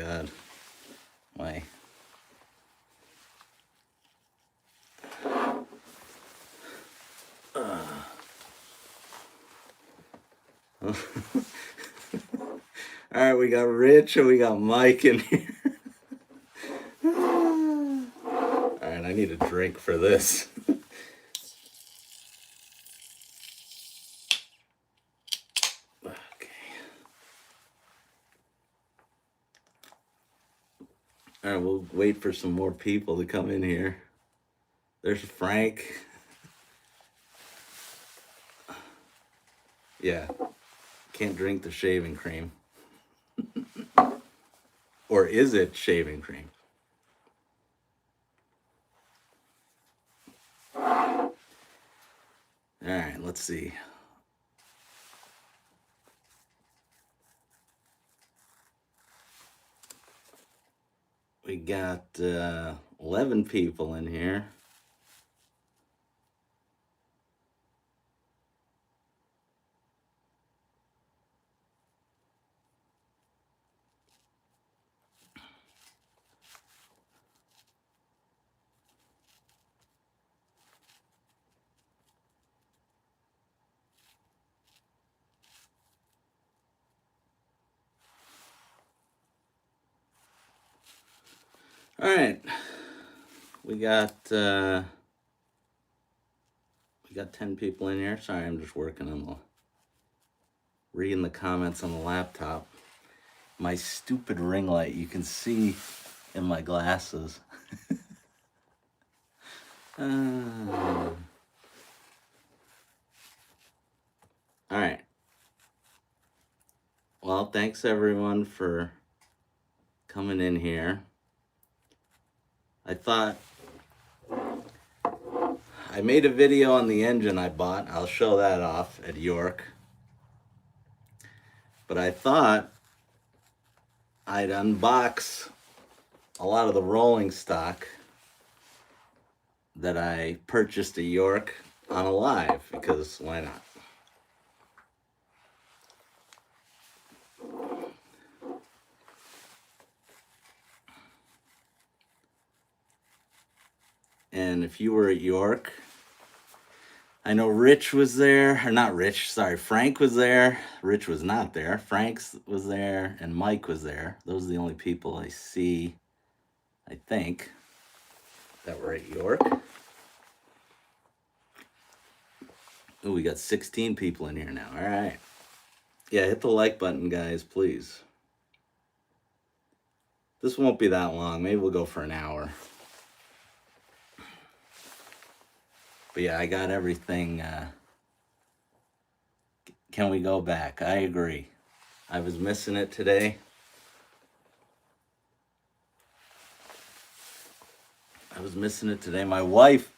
God. My. All right, we got Rich and we got Mike in here. All right, I need a drink for this. Okay. All right, we'll wait for some more people to come in here. There's Frank. Yeah, can't drink the shaving cream. Or is it shaving cream? All right, let's see. We got 11 people in here. All right, we got 10 people in here. Sorry, I'm just working on reading the comments on the laptop. My stupid ring light, you can see in my glasses. All right. Well, thanks everyone for coming in here. I thought I made a video on the engine I bought. I'll show that off at York. But I thought I'd unbox a lot of the rolling stock that I purchased at York on a live, because why not? And if you were at York, I know Rich was there, or not Rich, sorry, Frank was there. Rich was not there. Frank was there, and Mike was there. Those are the only people I see, I think, that were at York. Oh, we got 16 people in here now. All right. Yeah, hit the like button, guys, please. This won't be that long. Maybe we'll go for an hour. But yeah, I got everything. Can we go back? I agree. I was missing it today. My wife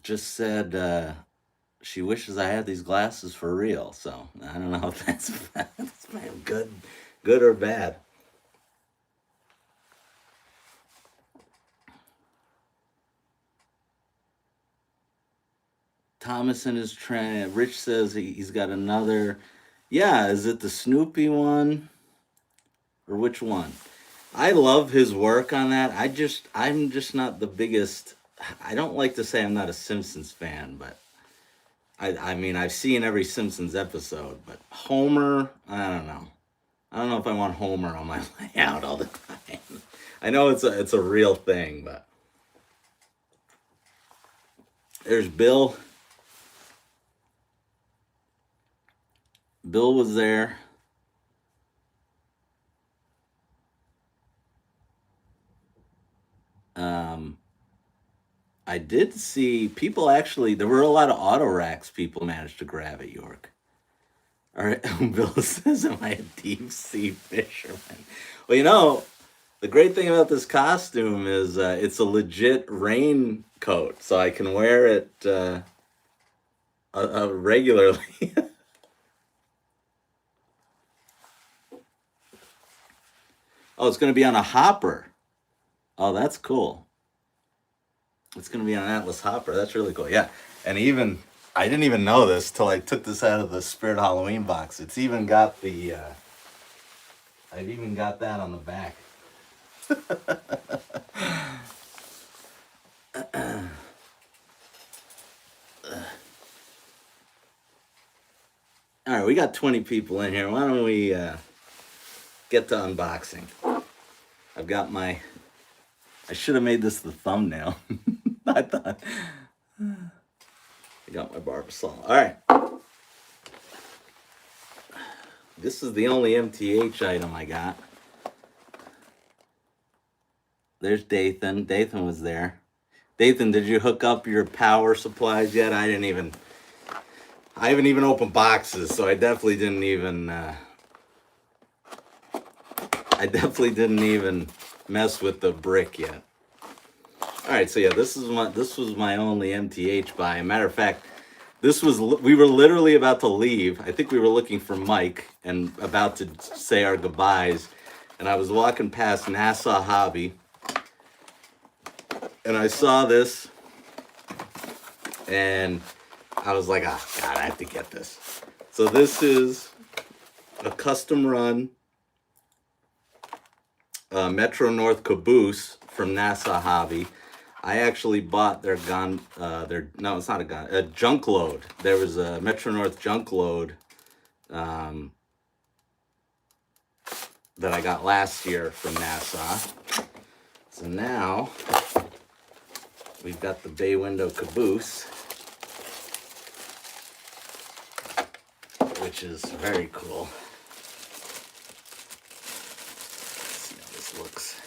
just said she wishes I had these glasses for real. So I don't know if that's good or bad. Thomason is trying. Rich says he's got another. Yeah, is it the Snoopy one? Or which one? I love his work on that. I'm just not the biggest. I don't like to say I'm not a Simpsons fan, but I mean, I've seen every Simpsons episode, but Homer, I don't know. I don't know if I want Homer on my layout all the time. I know it's a real thing, but there's Bill. Bill was there. I did see people actually, there were a lot of auto racks people managed to grab at York. All right, Bill says, am I a deep sea fisherman? Well, you know, the great thing about this costume is it's a legit raincoat, so I can wear it regularly. Oh, it's going to be on a hopper. Oh, that's cool. It's going to be on an Atlas hopper. That's really cool. Yeah, and I didn't even know this till I took this out of the Spirit Halloween box. It's even got the I've even got that on the back. All right, we got 20 people in here. Why don't we get to unboxing? I've got my... I should have made this the thumbnail. I thought... I got my Barbasol. All right. This is the only MTH item I got. There's Dathan. Dathan was there. Dathan, did you hook up your power supplies yet? I haven't even opened boxes, so I definitely didn't even mess with the brick yet. All right, so yeah, this was my only MTH buy. Matter of fact, we were literally about to leave. I think we were looking for Mike and about to say our goodbyes, and I was walking past Nassau Hobby, and I saw this, and I was like, oh, God, I have to get this. So this is a custom run Metro North caboose from Nassau Hobby. I actually bought their gun, no, it's not a gun, a junk load. There was a Metro North junk load that I got last year from Nassau. So now we've got the bay window caboose, which is very cool. Let's see how this looks.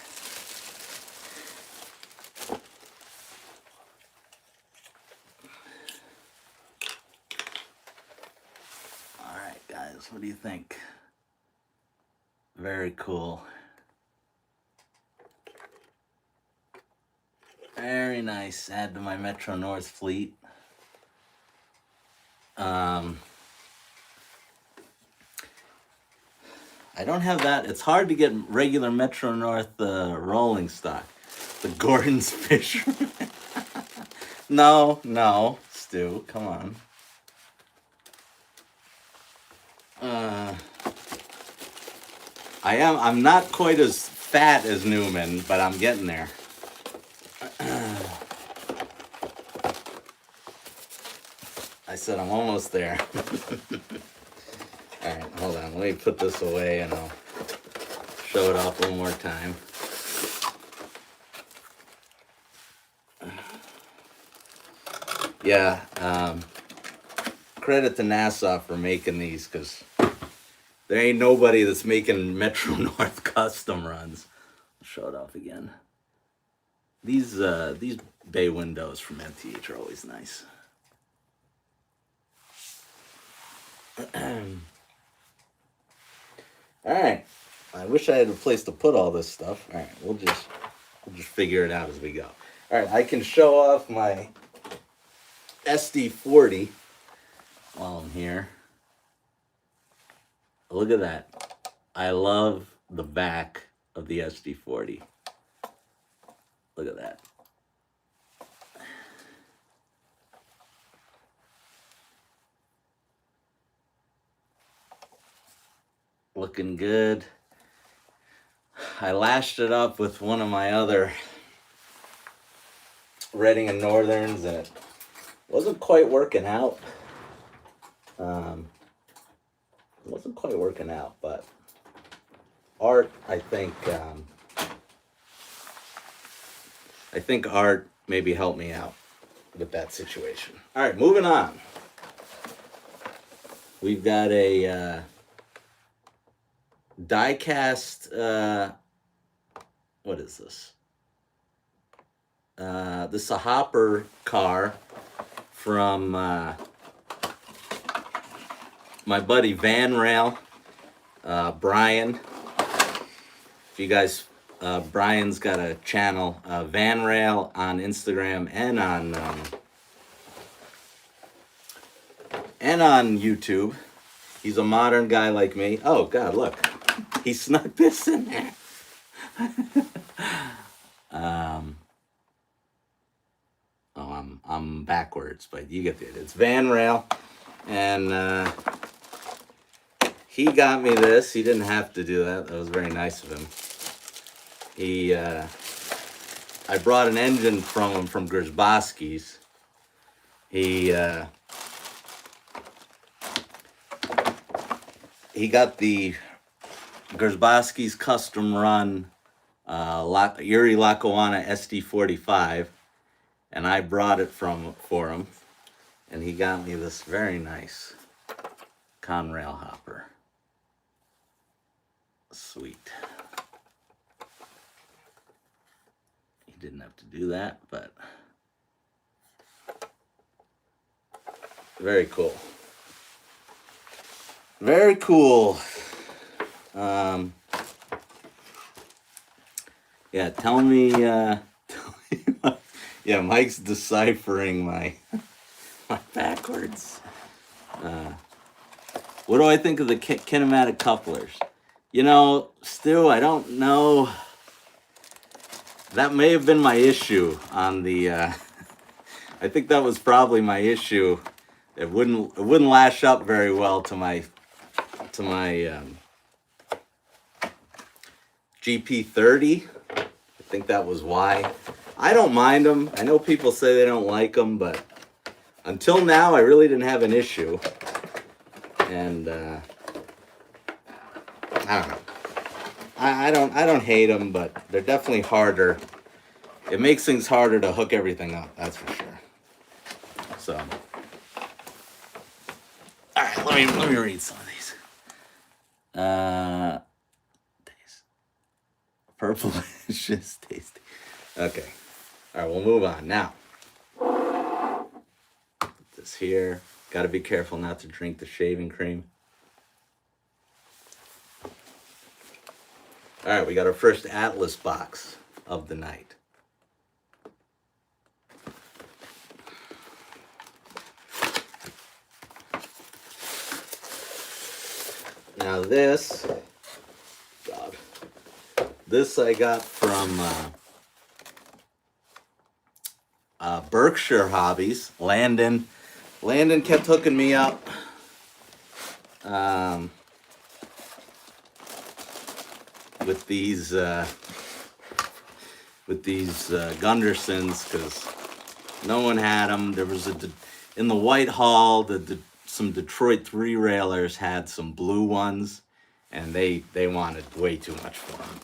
All right, guys, what do you think? Very cool. Very nice. Add to my Metro North fleet. I don't have that. It's hard to get regular Metro North rolling stock. The Gordon's Fisherman. No, Stu, come on. I'm not quite as fat as Newman, but I'm getting there. I said I'm almost there. All right, hold on. Let me put this away and I'll show it off one more time. Yeah, credit to Nassau for making these, because there ain't nobody that's making Metro North custom runs. I'll show it off again. These bay windows from MTH are always nice. All right. I wish I had a place to put all this stuff. All right, we'll just figure it out as we go. All right, I can show off my SD40 while I'm here. Look at that. I love the back of the SD40. Look at that. Looking good. I lashed it up with one of my other Redding and Northerns, and it wasn't quite working out. It wasn't quite working out, but Art, I think Art maybe helped me out with that situation. All right, moving on. We've got a die-cast, what is this? This is a hopper car from my buddy Van Rail, Brian. If you guys, Brian's got a channel, Van Rail, on Instagram and on YouTube. He's a modern guy like me. Oh God, look, he snuck this in there. I'm backwards, but you get it. It's Van Rail, and he got me this. He didn't have to do that. That was very nice of him. I brought an engine from him from Gerzbowski's. He got the Gerzbowski's custom run Yuri Lackawanna SD45, and I brought it for him, and he got me this very nice Conrail hopper. Sweet. He didn't have to do that, but very cool. Very cool. Yeah, tell me yeah, Mike's deciphering my backwards. What do I think of the kinematic couplers? You know, Stu, I don't know. That may have been my issue on the. I think that was probably my issue. It wouldn't lash up very well to my GP30. I think that was why. I don't mind them. I know people say they don't like them, but until now, I really didn't have an issue. And I don't know. I don't hate them, but they're definitely harder. It makes things harder to hook everything up. That's for sure. So, all right. Let me read some of these. Purple is just tasty. Okay. All right. We'll move on now. Put this here. Got to be careful not to drink the shaving cream. All right, we got our first Atlas box of the night. Now this I got from Berkshire Hobbies. Landon kept hooking me up. With these Gundersons, because no one had them. There was in the Whitehall, some Detroit 3-railers had some blue ones, and they wanted way too much for them.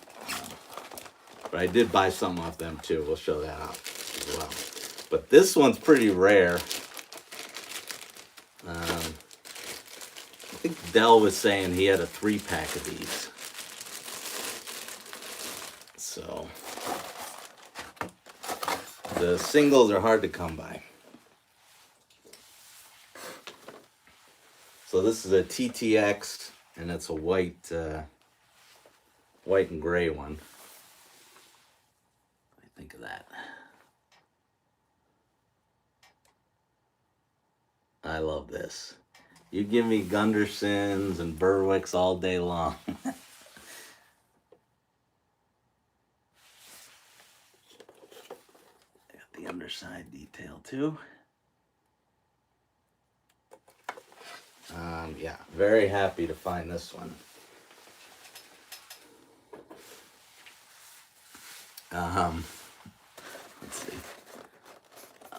But I did buy some off them too. We'll show that off as well. But this one's pretty rare. I think Dell was saying he had a 3-pack of these. So the singles are hard to come by. So this is a TTX, and it's a white and gray one. What do you think of that? I love this. You give me Gundersons and Berwicks all day long. The underside detail too. Yeah, very happy to find this one.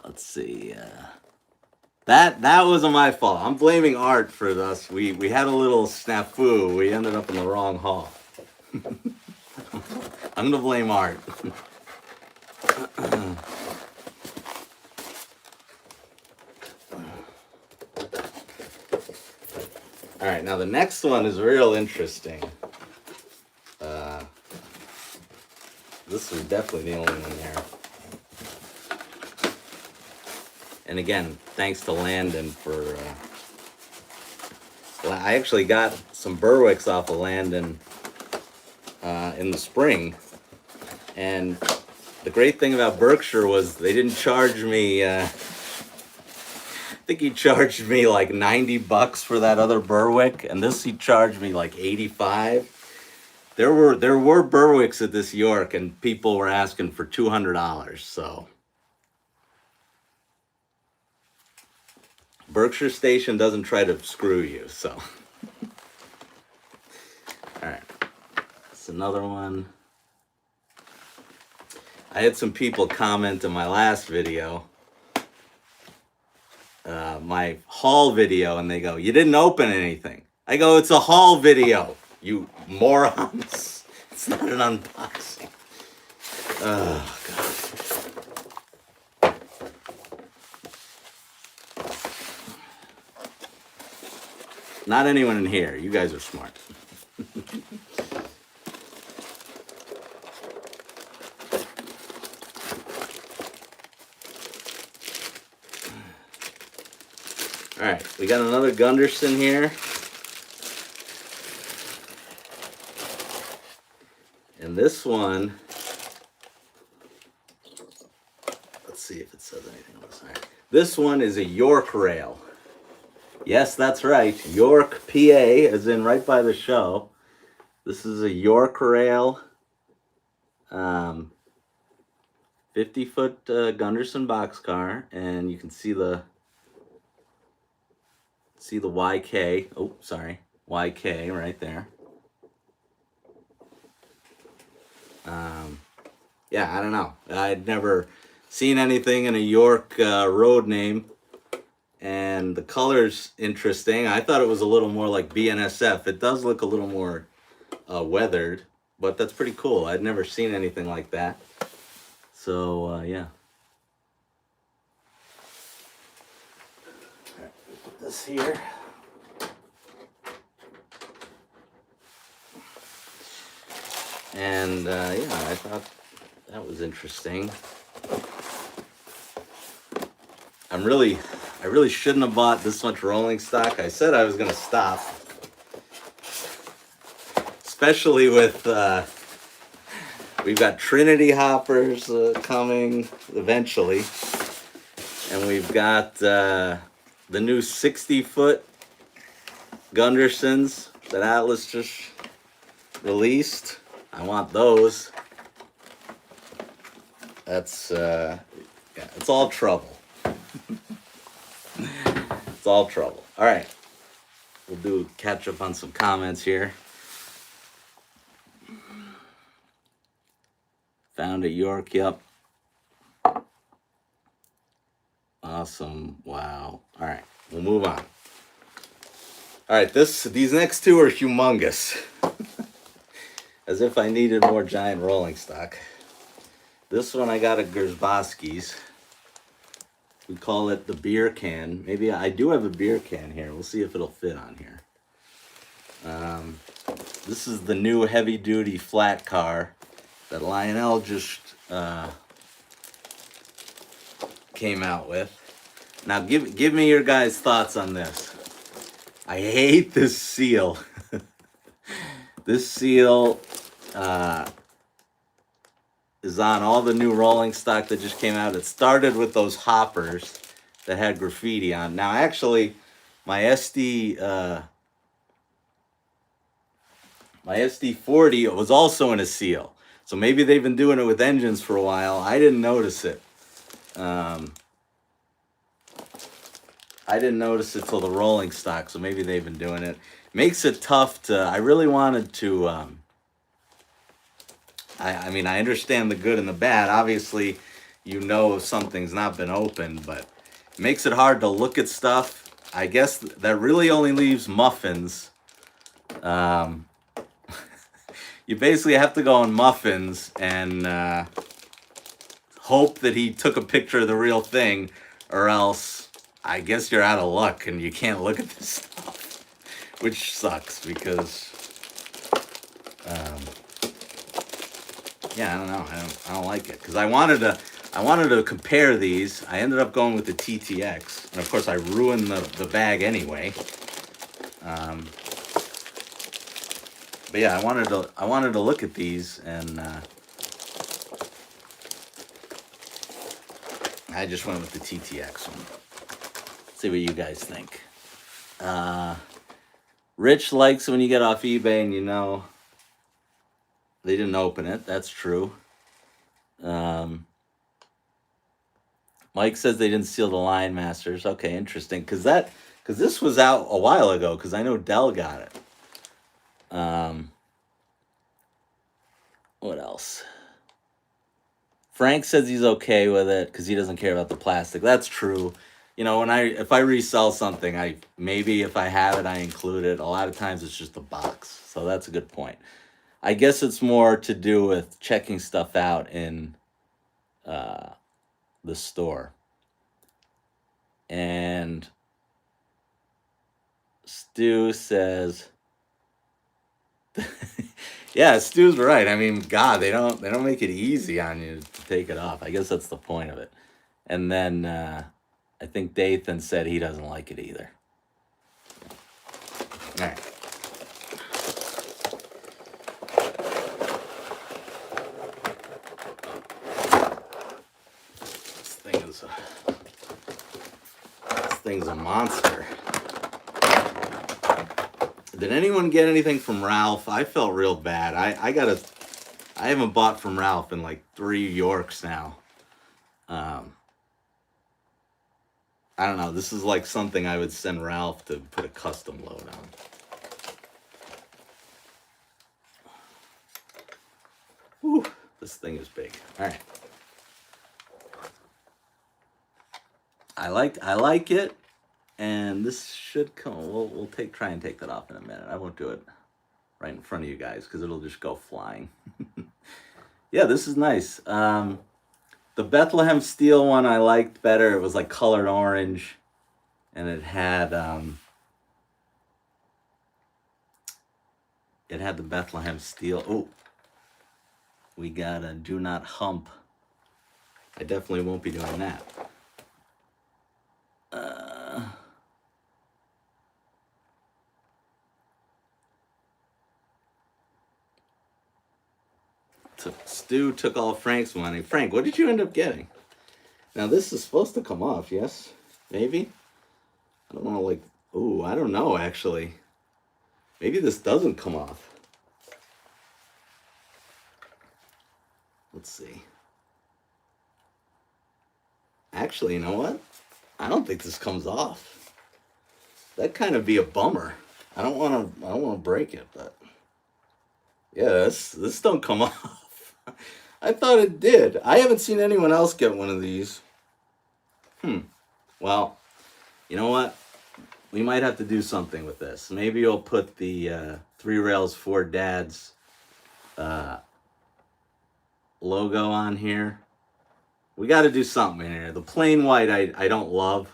Let's see. That wasn't my fault. I'm blaming Art for this. We had a little snafu. We ended up in the wrong hall. I'm gonna blame Art. All right, now the next one is real interesting. This was definitely the only one there. And again, thanks to Landon for... I actually got some Berwicks off of Landon in the spring. And the great thing about Berkshire was they didn't charge me... I think he charged me like $90 for that other Berwick, and this he charged me like $85. There were Berwicks at this York, and people were asking for $200. So Berkshire Station doesn't try to screw you. So All right. That's another one. I had some people comment in my last video, my haul video, and they go, "You didn't open anything." I go, "It's a haul video, you morons. It's not an unboxing." Oh, God. Not anyone in here. You guys are smart. All right, we got another Gunderson here. And this one, let's see if it says anything else. All right. This one is a York rail. Yes, that's right. York, PA, as in right by the show. This is a York rail, 50-foot Gunderson boxcar, and you can see the YK. Oh, sorry, YK right there. Yeah, I don't know. I'd never seen anything in a York road name, and the color's interesting. I thought it was a little more like BNSF. It does look a little more weathered, but that's pretty cool. I'd never seen anything like that. So, yeah. All right, put this here. And, yeah, I thought that was interesting. I really shouldn't have bought this much rolling stock. I said I was going to stop. Especially with, we've got Trinity hoppers coming eventually. And we've got the new 60-foot Gundersons that Atlas just released. I want those. That's, yeah, it's all trouble. It's all trouble. All right. We'll do catch up on some comments here. Found a York, yep. Awesome. Wow. All right. We'll move on. All right, these next two are humongous. As if I needed more giant rolling stock. This one I got at Gersbowski's. We call it the beer can. Maybe I do have a beer can here. We'll see if it'll fit on here. This is the new heavy-duty flat car that Lionel just came out with. Now, give me your guys' thoughts on this. I hate this seal. This seal is on all the new rolling stock that just came out. It started with those hoppers that had graffiti on. Now, actually, my SD40 was also in a seal. So maybe they've been doing it with engines for a while. I didn't notice it. I didn't notice it till the rolling stock, so maybe they've been doing it. Makes it tough to, I really wanted to, I mean, I understand the good and the bad. Obviously, you know if something's not been opened, but it makes it hard to look at stuff. I guess that really only leaves muffins. You basically have to go on muffins and hope that he took a picture of the real thing, or else I guess you're out of luck and you can't look at this stuff, which sucks because, yeah, I don't know. I don't like it because I wanted to compare these. I ended up going with the TTX, and of course I ruined the bag anyway. But yeah, I wanted to look at these, and I just went with the TTX one. See what you guys think. Rich likes when you get off eBay and you know they didn't open it. That's true. Mike says they didn't seal the Lion Masters. Okay, interesting. Because this was out a while ago. Because I know Dell got it. What else? Frank says he's okay with it because he doesn't care about the plastic. That's true. You know, if I resell something, I maybe if I have it, I include it. A lot of times it's just a box, so that's a good point. I guess it's more to do with checking stuff out in uh, the store. And Stu says, "Yeah, Stu's right. I mean, God, they don't make it easy on you to take it off. I guess that's the point of it." And then I think Dathan said he doesn't like it either. All right. This thing's a monster. Did anyone get anything from Ralph? I felt real bad. I haven't bought from Ralph in like 3 Yorks now. Um, I don't know. This is like something I would send Ralph to put a custom load on. Whew, this thing is big. All right. I like it, and this should come. We'll try and take that off in a minute. I won't do it right in front of you guys because it'll just go flying. Yeah, this is nice. The Bethlehem Steel one I liked better. It was like colored orange, and it had the Bethlehem Steel. Oh, we got a Do Not Hump. I definitely won't be doing that. Stu took all Frank's money. Frank, what did you end up getting? Now this is supposed to come off, yes? Maybe? I don't want to like, ooh, I don't know actually. Maybe this doesn't come off. Let's see. Actually, you know what? I don't think this comes off. That'd kind of be a bummer. I don't want to break it, but yeah, this don't come off. I thought it did. I haven't seen anyone else get one of these. Well, you know what? We might have to do something with this. Maybe you'll put the Three Rails for Dads logo on here. We got to do something in here. The plain white I don't love,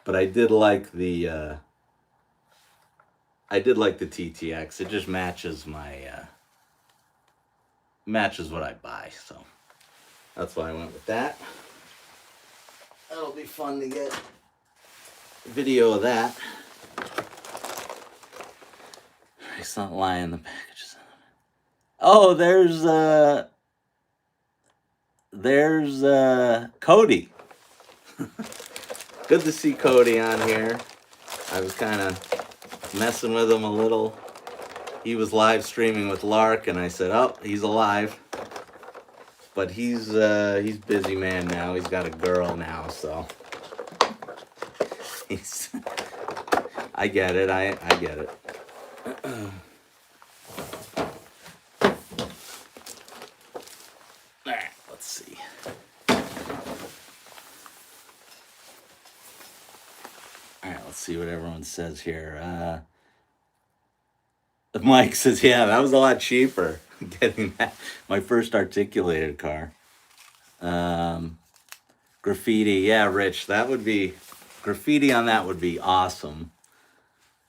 but I did like the TTX. It just matches matches what I buy, so that's why I went with that. That'll be fun to get video of that. It's not lying in the packages. Oh, there's Cody. Good to see Cody on here. I was kind of messing with him a little. He was live streaming with Lark, and I said, "Oh, he's alive." But he's busy man now. He's got a girl now, so he's. I get it. I get it. All right, let's see. All right, let's see what everyone says here. Mike says, "Yeah, that was a lot cheaper getting that my first articulated car." Graffiti, yeah, Rich, that would be graffiti on that would be awesome.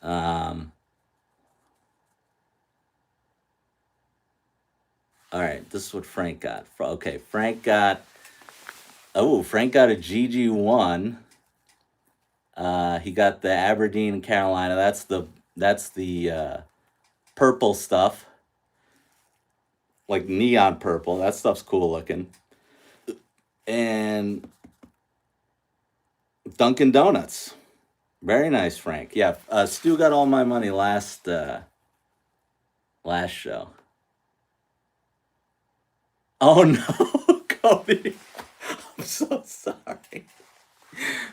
All right, this is what Frank got. Okay, Frank got a GG1. He got the Aberdeen, Carolina. That's the purple stuff, like neon purple. That stuff's cool looking. And Dunkin' Donuts, very nice, Frank. Yeah, Stu got all my money last show. Oh no, Cody. I'm so sorry.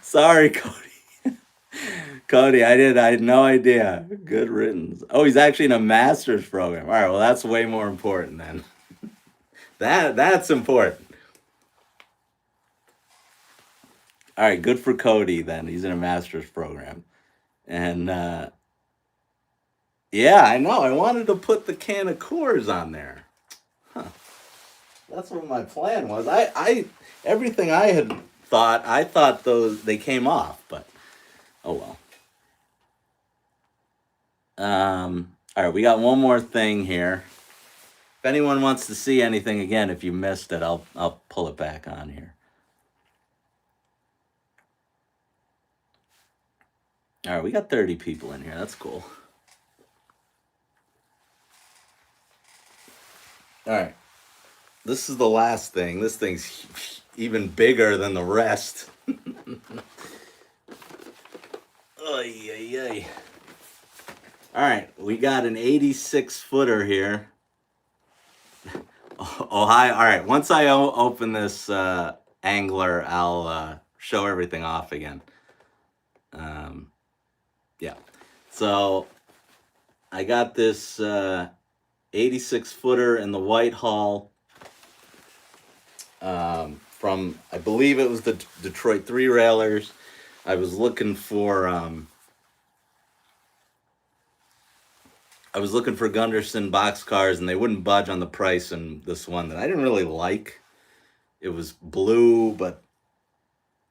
Sorry, Cody. Cody, I had no idea. Good riddance. Oh, he's actually in a master's program. All right, well, that's way more important then. That's important. All right, good for Cody then. He's in a master's program. And yeah, I know. I wanted to put the can of Coors on there. Huh. That's what my plan was. I everything I had thought, I thought those they came off, but oh well. All right, we got one more thing here. If anyone wants to see anything again, if you missed it, I'll pull it back on here. All right, we got 30 people in here. That's cool. All right, this is the last thing. This thing's even bigger than the rest. Oy, oy, oy. All right, we got an 86 footer here. Oh, hi. All right, once I open this angler, I'll show everything off again. Yeah. So I got this 86 footer in the Whitehall from, I believe it was the Detroit Three Railers. I was looking for Gunderson boxcars, and they wouldn't budge on the price. And this one that I didn't really like, it was blue, but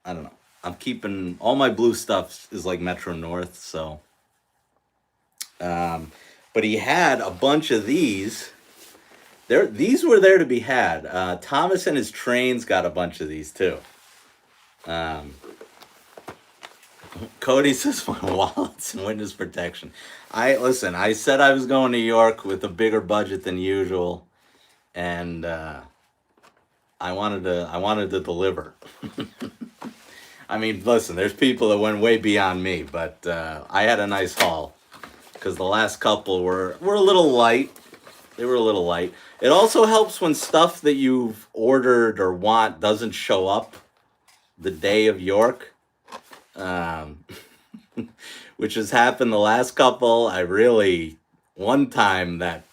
I don't know. I'm keeping all my blue stuff is like Metro North, so. But he had a bunch of these. These were there to be had. Thomas and his trains got a bunch of these too. Cody says my wallets and witness protection. I said I was going to New York with a bigger budget than usual, and I wanted to deliver. I mean, listen, there's people that went way beyond me, but I had a nice haul because the last couple were a little light. They were a little light. It also helps when stuff that you've ordered or want doesn't show up the day of York, which has happened the last couple. One time that,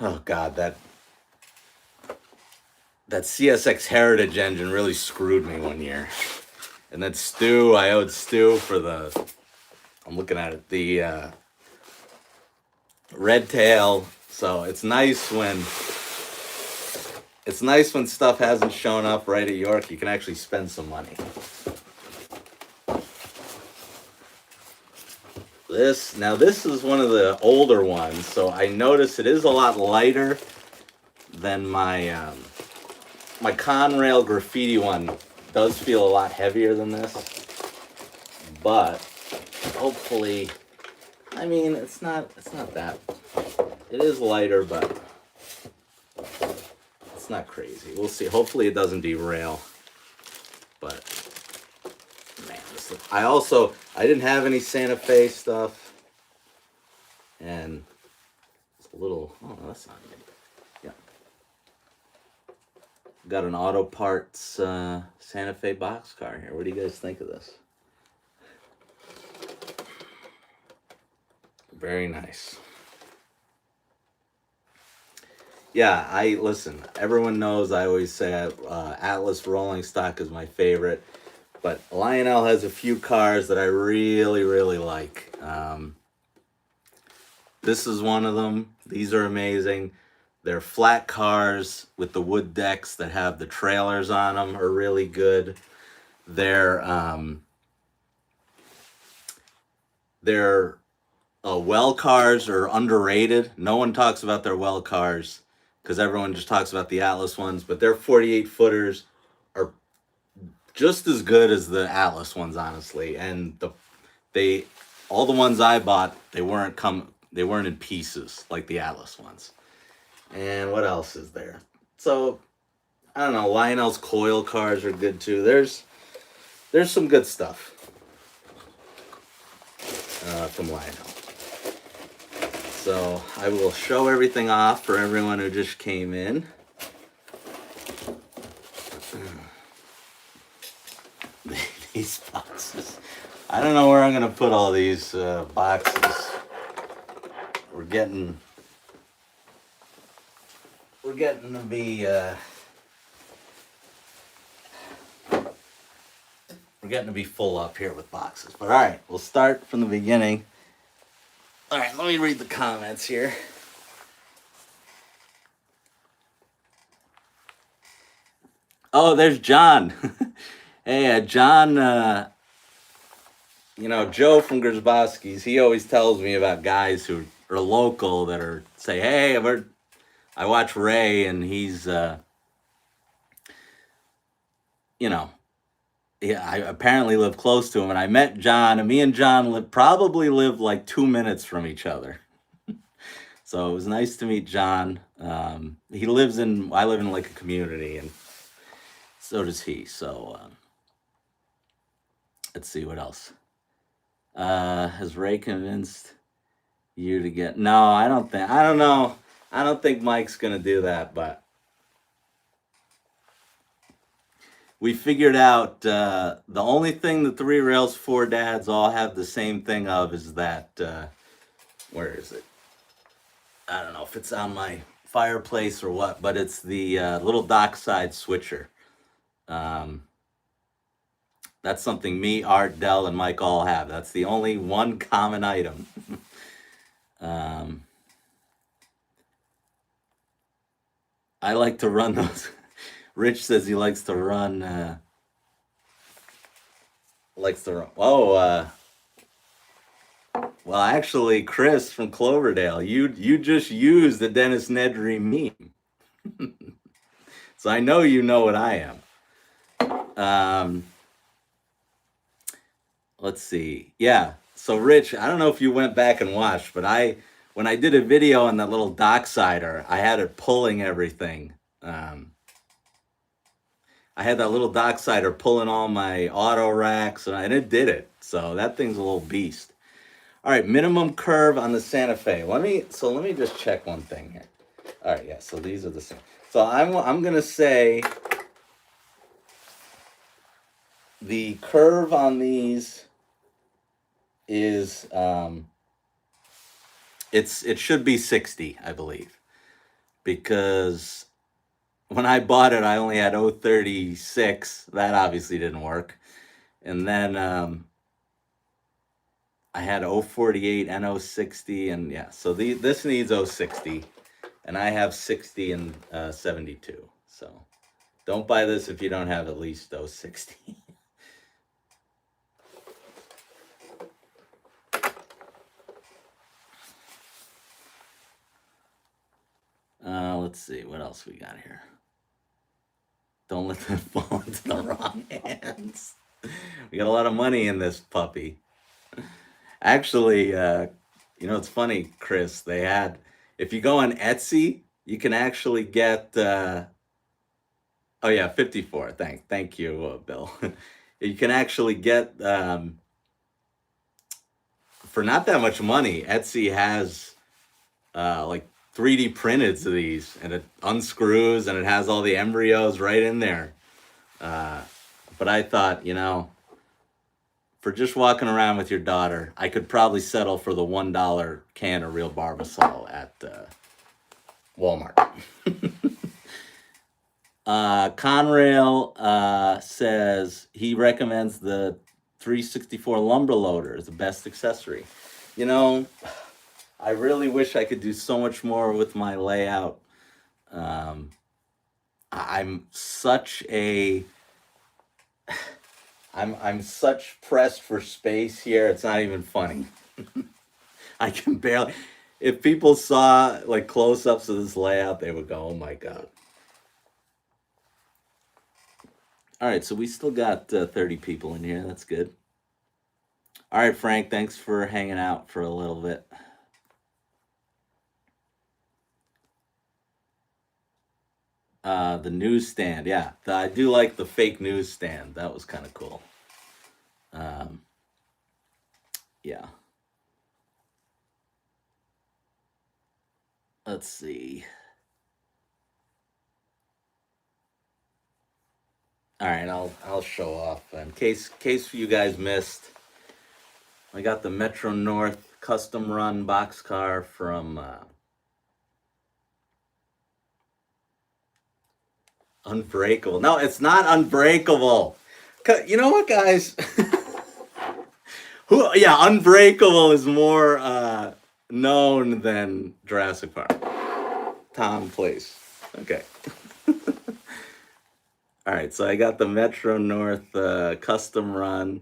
oh God, that CSX Heritage engine really screwed me one year. And then I owed Stu for I'm looking at it, the Red Tail. So it's nice when stuff hasn't shown up right at York. You can actually spend some money. This is one of the older ones, so I notice it is a lot lighter than my my Conrail graffiti one. Does feel a lot heavier than this, but hopefully, I mean, it's not that. It is lighter, but it's not crazy. We'll see. Hopefully it doesn't derail. But man, I didn't have any Santa Fe stuff, and it's a little. Oh, that's not good. Yeah. Got an auto parts Santa Fe boxcar here. What do you guys think of this? Very nice. Yeah, listen. Everyone knows I always say Atlas rolling stock is my favorite, but Lionel has a few cars that I really, really like. This is one of them. These are amazing. They're flat cars with the wood decks that have the trailers on them are really good. Their well cars are underrated. No one talks about their well cars because everyone just talks about the Atlas ones, but their 48 footers are just as good as the Atlas ones, honestly. And all the ones I bought, they weren't in pieces like the Atlas ones. And what else is there? So I don't know. Lionel's coil cars are good too. There's some good stuff from Lionel. So I will show everything off for everyone who just came in. These boxes. I don't know where I'm going to put all these boxes. We're getting we're getting to be full up here with boxes. But all right, we'll start from the beginning. All right, let me read the comments here. Oh, there's John. Hey, John. Joe from Grzbowski's. He always tells me about guys who are local that are say, "Hey, I watch Ray, and he's, you know, yeah, I apparently live close to him." And I met John, and me and John probably live like 2 minutes from each other. So it was nice to meet John. I live in like a community, and so does he. So let's see what else. Has Ray convinced you to get? No, I don't think. I don't know. I don't think Mike's gonna do that, but we figured out the only thing the Three Rails Four Dads all have the same thing of is that where is it? I don't know if it's on my fireplace or what, but it's the little dockside switcher. That's something me, Art, Dell, and Mike all have. That's the only one common item. I like to run those. Rich says he likes to run. Oh, well, actually, Chris from Cloverdale, you just used the Dennis Nedry meme, so I know you know what I am. Let's see. Yeah. So, Rich, I don't know if you went back and watched, but when I did a video on that little docksider, I had it pulling everything. I had that little docksider pulling all my auto racks, and it did it. So that thing's a little beast. All right, minimum curve on the Santa Fe. Let me just check one thing here. All right, yeah. So these are the same. So I'm gonna say the curve on these is it should be 60, I believe, because when I bought it, I only had 036. That obviously didn't work, and then I had 048 and 060, and yeah, so this needs 060, and I have 60 and 72. So don't buy this if you don't have at least 060. Let's see what else we got here. Don't let them fall into the wrong hands. We got a lot of money in this puppy. Actually, it's funny, Chris. They had, if you go on Etsy, you can actually get. Oh yeah, 54. Thank you, Bill. You can actually get for not that much money. Etsy has like 3D printed to these, and it unscrews and it has all the embryos right in there. But I thought, for just walking around with your daughter, I could probably settle for the $1 can of real Barbasol at Walmart. Conrail says he recommends the 364 lumber loader as the best accessory. I really wish I could do so much more with my layout. I'm such pressed for space here. It's not even funny. I can barely. If people saw like close-ups of this layout, they would go, "Oh my god!" All right, so we still got 30 people in here. That's good. All right, Frank. Thanks for hanging out for a little bit. The newsstand, yeah. I do like the fake newsstand. That was kind of cool. Yeah. Let's see. All right, I'll show off in case you guys missed. I got the Metro North custom run boxcar from Unbreakable. No, it's not Unbreakable. You know what, guys? Who? Yeah, Unbreakable is more known than Jurassic Park. Tom Place. Okay. All right, so I got the Metro North custom run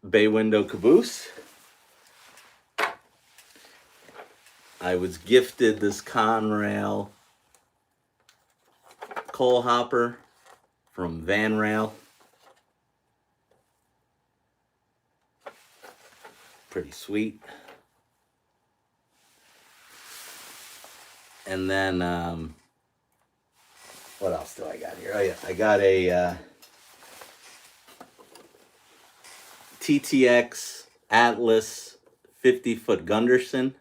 bay window caboose. I was gifted this Conrail coal hopper from Van Rail. Pretty sweet. And then, what else do I got here? Oh yeah, I got a TTX Atlas 50-foot Gunderson.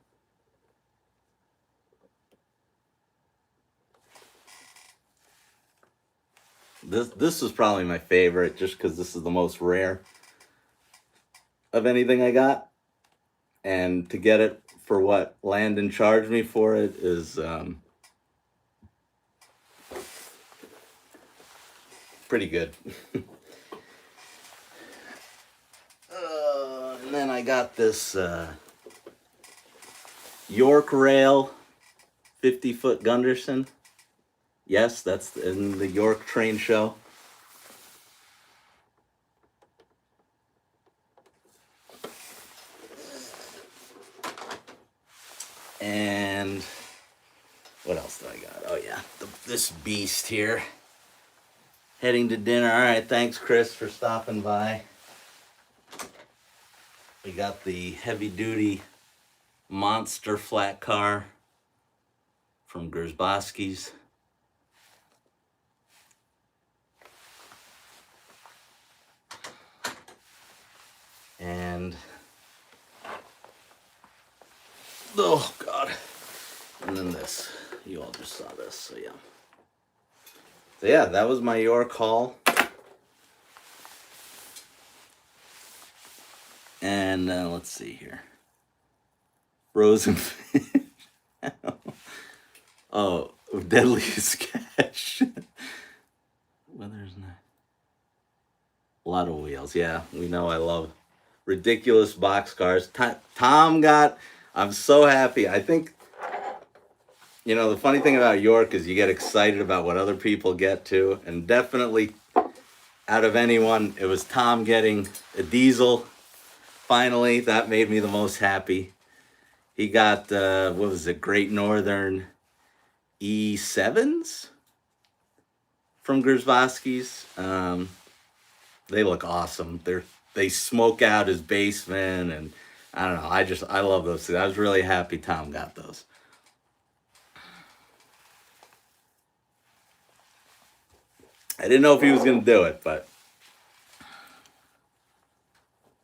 This was probably my favorite, just because this is the most rare of anything I got, and to get it for what Landon charged me for it is pretty good. And then I got this York Rail 50-foot Gunderson. Yes, that's in the York train show. And what else do I got? Oh yeah, this beast here. Heading to dinner. All right, thanks Chris for stopping by. We got the heavy duty monster flat car from Gersbowski's. And oh god. And then this. You all just saw this, so yeah. So yeah, that was my York haul. And let's see here. Frozen fish. Oh, Deadliest Catch. Weather's not. A lot of wheels. Yeah, we know I love ridiculous boxcars. Tom got. I'm so happy. I think. You know, the funny thing about York is you get excited about what other people get to, and definitely out of anyone, it was Tom getting a diesel. Finally, that made me the most happy. He got, what was it, Great Northern E7s from Gersbowski's. They look awesome. They smoke out his basement, and I don't know. I love those things. I was really happy Tom got those. I didn't know if he was going to do it, but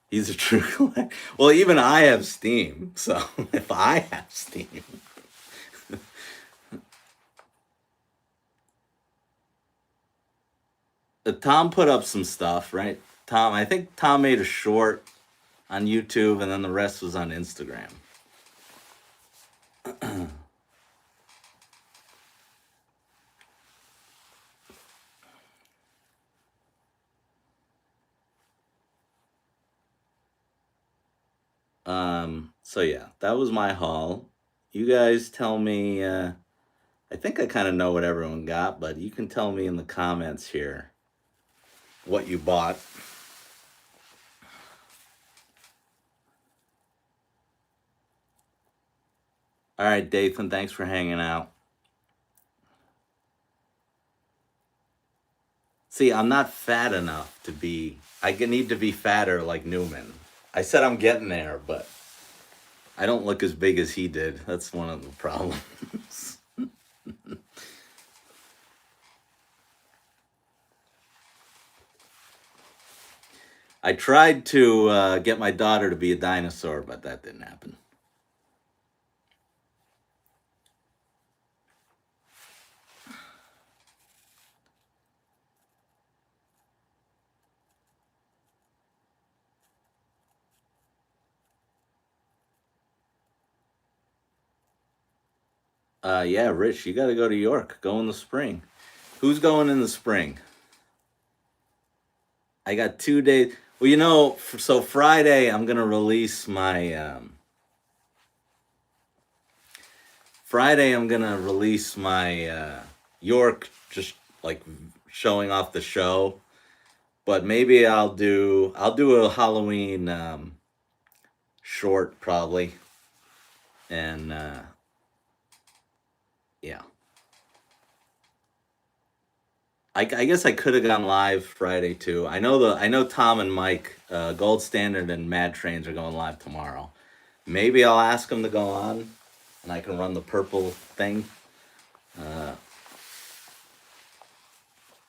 he's a true collector. Well, even I have Steam, so if I have Steam. Tom put up some stuff, right? I think Tom made a short on YouTube, and then the rest was on Instagram. So yeah, that was my haul. You guys tell me, I think I kind of know what everyone got, but you can tell me in the comments here what you bought. All right, Dathan, thanks for hanging out. See, I'm not fat enough to be, I need to be fatter like Newman. I said I'm getting there, but I don't look as big as he did. That's one of the problems. I tried to get my daughter to be a dinosaur, but that didn't happen. Yeah, Rich, you got to go to York. Go in the spring. Who's going in the spring? I got 2 days. Well, so Friday I'm gonna release my York, just like showing off the show. But maybe I'll do a Halloween short probably, and yeah. I guess I could have gone live Friday too. I know Tom and Mike, Gold Standard and Mad Trains are going live tomorrow. Maybe I'll ask them to go on, and I can run the purple thing. Uh,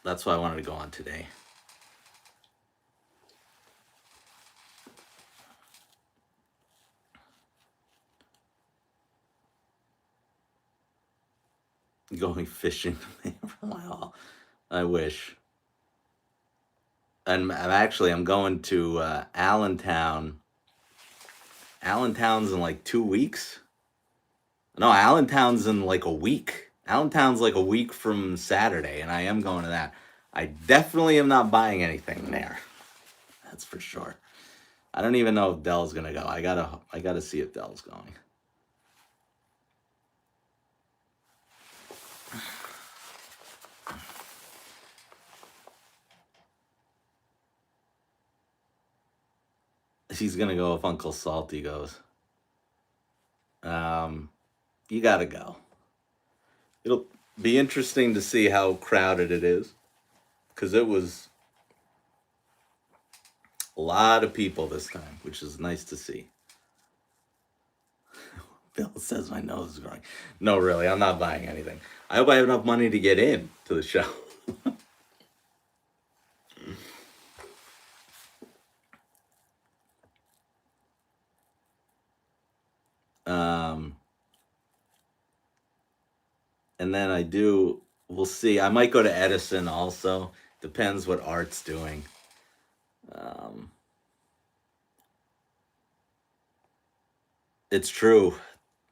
that's why I wanted to go on today. Going fishing for my haul. I wish. And I'm going to Allentown. Allentown's in like 2 weeks. No, Allentown's in like a week. Allentown's like a week from Saturday, and I am going to that. I definitely am not buying anything there. That's for sure. I don't even know if Dell's gonna go. I gotta see if Dell's going. She's gonna go if Uncle Salty goes. Um, you gotta go. It'll be interesting to see how crowded it is, because it was a lot of people this time, which is nice to see. Bill says my nose is growing. No, really, I'm not buying anything. I hope I have enough money to get in to the show. um, and then we'll see. I might go to Edison also. Depends what Art's doing. Um, it's true.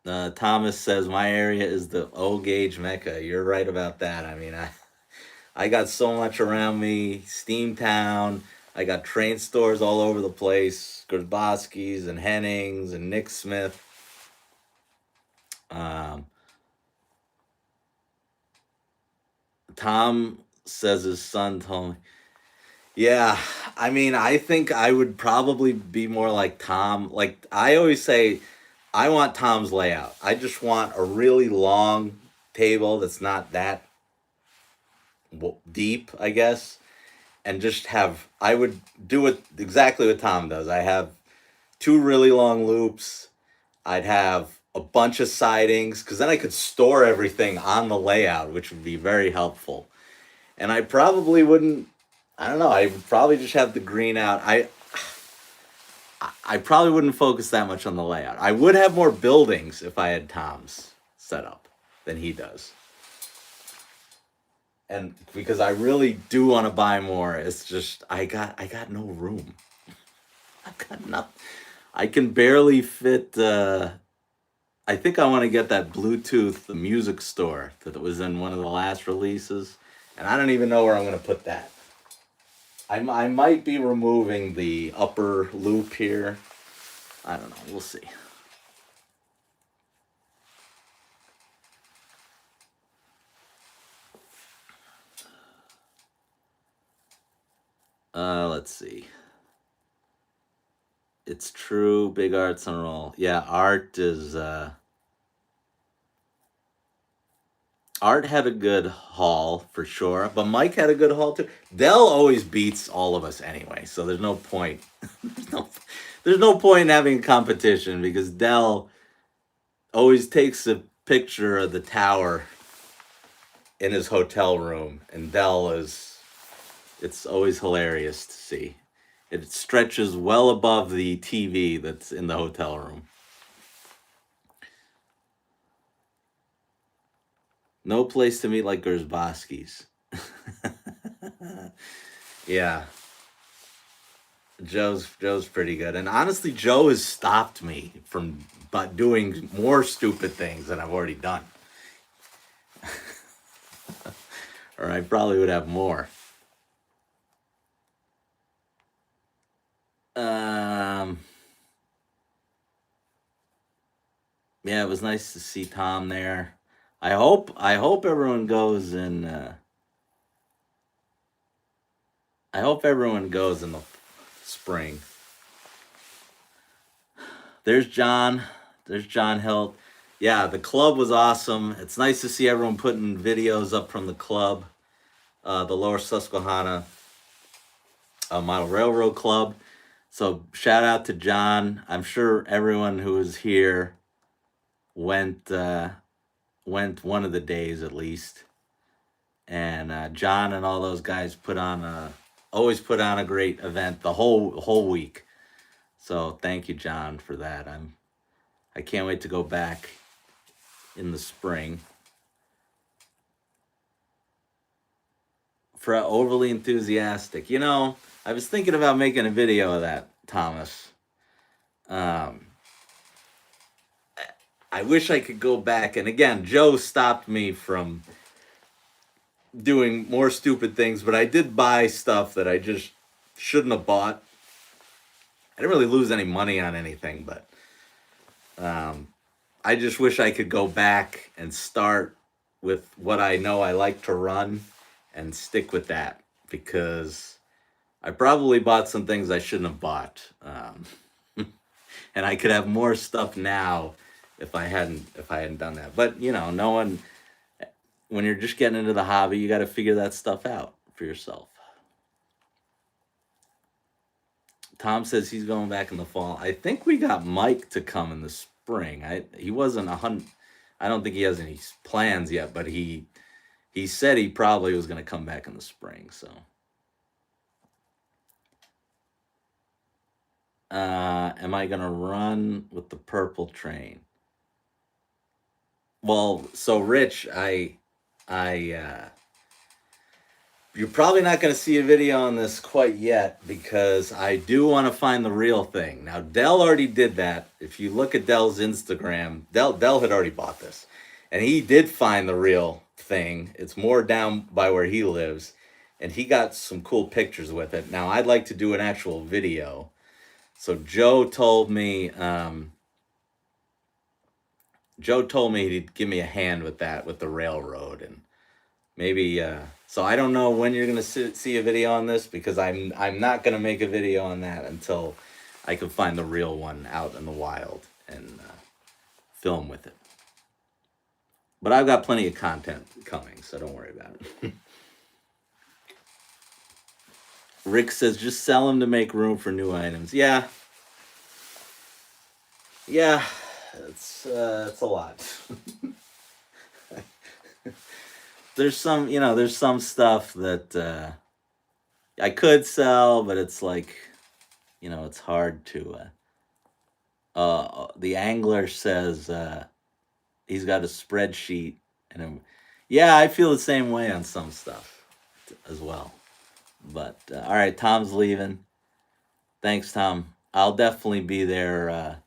Thomas says my area is the O gauge mecca. You're right about that. I mean, I got so much around me. Steamtown. I got train stores all over the place. Grabowski's and Hennings and Nick Smith. Um, Tom says his son told me. Yeah, I mean, I think I would probably be more like Tom. Like I always say, I want Tom's layout. I just want a really long table that's not that deep, I guess, and just have. I would do it exactly what Tom does. I have two really long loops. I'd have a bunch of sidings because then I could store everything on the layout, which would be very helpful. And I probably wouldn't. I don't know. I would probably just have the green out. I probably wouldn't focus that much on the layout. I would have more buildings if I had Tom's setup than he does. And because I really do want to buy more, it's just I got no room. I got nothing. I can barely fit. I think I want to get that Bluetooth the music store that was in one of the last releases, and I don't even know where I'm gonna put that. I might be removing the upper loop here. I don't know. We'll see. Let's see. It's true. Big Art's on a roll. Yeah, Art had a good haul for sure, but Mike had a good haul too. Dell always beats all of us anyway, so there's no point. there's no there's no point in having a competition because Dell always takes a picture of the tower in his hotel room, and Dell is it's always hilarious to see. It stretches well above the TV that's in the hotel room. No place to meet like Gersbowski's. Yeah, Joe's pretty good, and honestly, Joe has stopped me from but doing more stupid things that I've already done. or I probably would have more. Um, yeah, it was nice to see Tom there. I hope everyone goes in. I hope everyone goes in the spring. There's John. There's John Hilt. Yeah, the club was awesome. It's nice to see everyone putting videos up from the club, the Lower Susquehanna Model Railroad Club. So shout out to John. I'm sure everyone who was here went went one of the days at least. And John and all those guys always put on a great event the whole week. So thank you, John, for that. I can't wait to go back in the spring. For overly enthusiastic, I was thinking about making a video of that, Thomas. Um, I wish I could go back, and again, Joe stopped me from doing more stupid things, but I did buy stuff that I just shouldn't have bought. I didn't really lose any money on anything, but I just wish I could go back and start with what I know I like to run and stick with that, because I probably bought some things I shouldn't have bought. And I could have more stuff now if I hadn't done that. But no one, when you're just getting into the hobby, you got to figure that stuff out for yourself. Tom says he's going back in the fall. I think we got Mike to come in the spring. He wasn't 100. I don't think he has any plans yet, but he said he probably was going to come back in the spring. So, am I going to run with the purple train? Well, so Rich, you're probably not going to see a video on this quite yet, because I do want to find the real thing. Now, Dell already did that. If you look at Dell's Instagram, Dell had already bought this, and he did find the real thing. It's more down by where he lives, and he got some cool pictures with it. Now, I'd like to do an actual video. So Joe told me he'd give me a hand with that, with the railroad, and maybe so I don't know when you're gonna see a video on this, because I'm not gonna make a video on that until I can find the real one out in the wild and film with it. But I've got plenty of content coming, so don't worry about it. Rick says just sell them to make room for new items. Yeah, it's a lot. There's some stuff that I could sell, but it's like, it's hard to. The angler says he's got a spreadsheet, and yeah, I feel the same way on some stuff as well. But all right, Tom's leaving. Thanks, Tom. I'll definitely be there.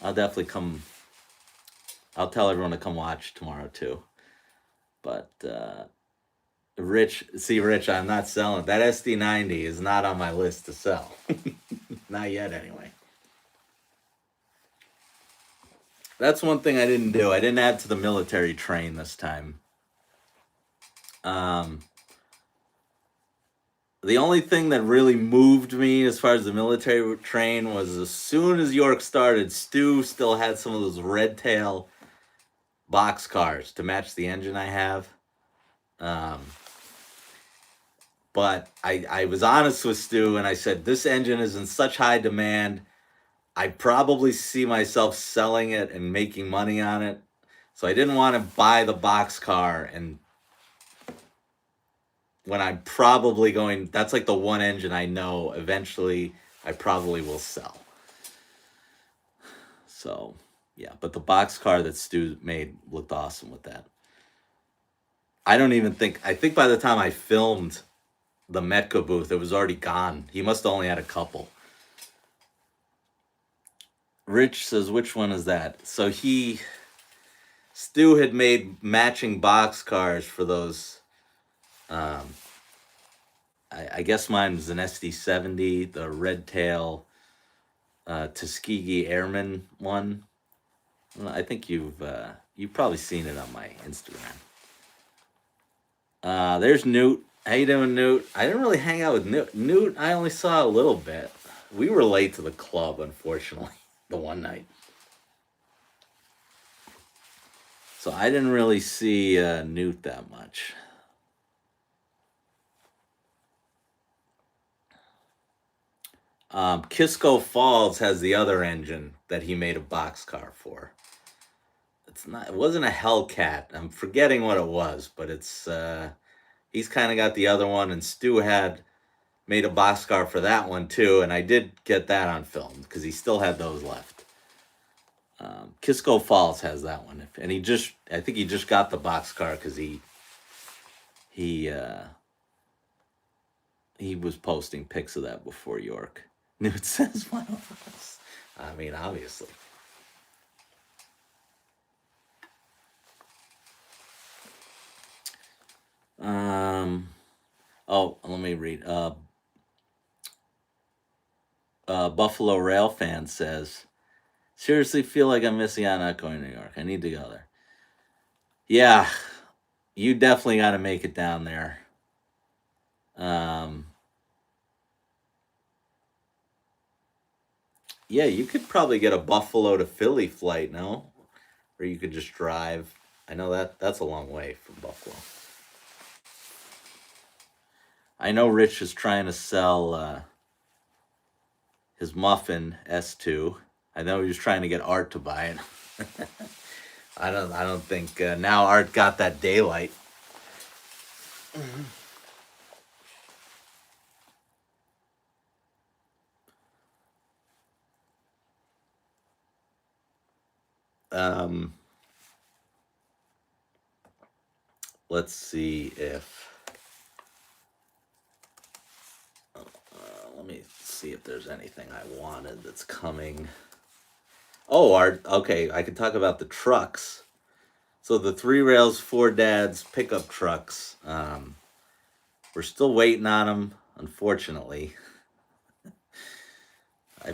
I'll definitely come. I'll tell everyone to come watch tomorrow too. But Rich, I'm not selling. That SD90 is not on my list to sell. Not yet, anyway. That's one thing I didn't do. I didn't add to the military train this time. The only thing that really moved me as far as the military train was, as soon as York started, Stu still had some of those red tail box cars to match the engine I have. But I was honest with Stu, and I said, this engine is in such high demand, I probably see myself selling it and making money on it. So I didn't want to buy the box car, and when I'm probably going, that's like the one engine I know eventually I probably will sell. So, yeah, but the box car that Stu made looked awesome with that. I think by the time I filmed the Metka booth, it was already gone. He must have only had a couple. Rich says, which one is that? So Stu had made matching box cars for those Um, I guess mine was an SD70, the Red Tail Tuskegee Airman one. Well, I think you've probably seen it on my Instagram. There's Newt. How you doing, Newt? I didn't really hang out with Newt. Newt, I only saw a little bit. We were late to the club, unfortunately, the one night. So I didn't really see Newt that much. Kisco Falls has the other engine that he made a boxcar for. It's not. It wasn't a Hellcat. I'm forgetting what it was, but it's. He's kind of got the other one, and Stu had made a boxcar for that one too, and I did get that on film because he still had those left. Kisco Falls has that one, and I think he just got the boxcar because he he was posting pics of that before York. Newt says one of us. I mean, obviously. Oh, let me read. Buffalo Rail fan says, seriously feel like I'm missing out on not going to New York. I need to go there. Yeah, you definitely got to make it down there. Yeah, you could probably get a Buffalo to Philly flight, no? Or you could just drive. I know that's a long way from Buffalo. I know Rich is trying to sell his Muffin S2. I know he was trying to get Art to buy it. I don't think now Art got that daylight. Um, let's see if let me see if there's anything I wanted that's coming. Oh, Art. Okay, I can talk about the trucks. So the 3 Rails 4Dads pickup trucks. We're still waiting on them, unfortunately.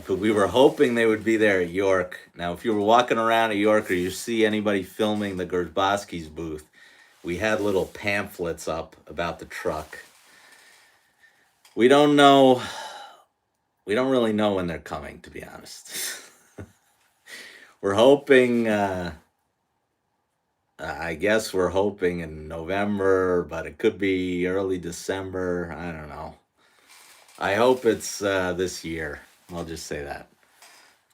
We were hoping they would be there at York. Now, if you were walking around at York or you see anybody filming the Gerbosky's booth, we had little pamphlets up about the truck. We don't know. We don't really know when they're coming, to be honest. We're hoping. I guess we're hoping in November, but it could be early December. I don't know. I hope it's this year. I'll just say that.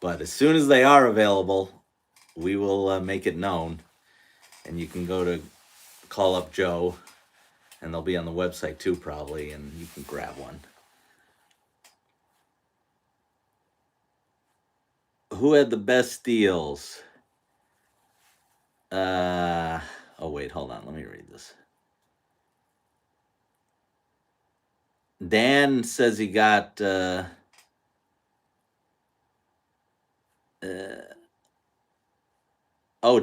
But as soon as they are available, we will make it known. And you can go to Call Up Joe, and they'll be on the website too, probably, and you can grab one. Who had the best deals? Oh, wait, hold on. Let me read this. Dan says he got.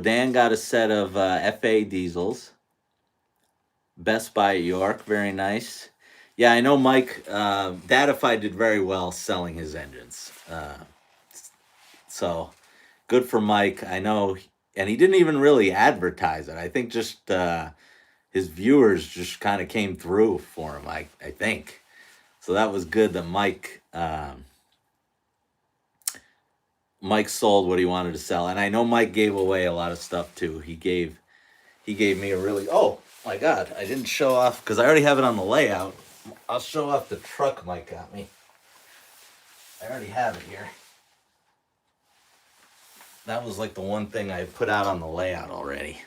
Dan got a set of FA diesels. Best Buy at York, very nice. Yeah, I know Mike. Datify did very well selling his engines. So good for Mike. I know, and he didn't even really advertise it. I think just his viewers just kind of came through for him. I think so. That was good that Mike sold what he wanted to sell, and I know Mike gave away a lot of stuff too. He gave me a really my god, I didn't show off because I already have it on the layout. I'll show off the truck Mike got me. I already have it here. That was like the one thing I put out on the layout already.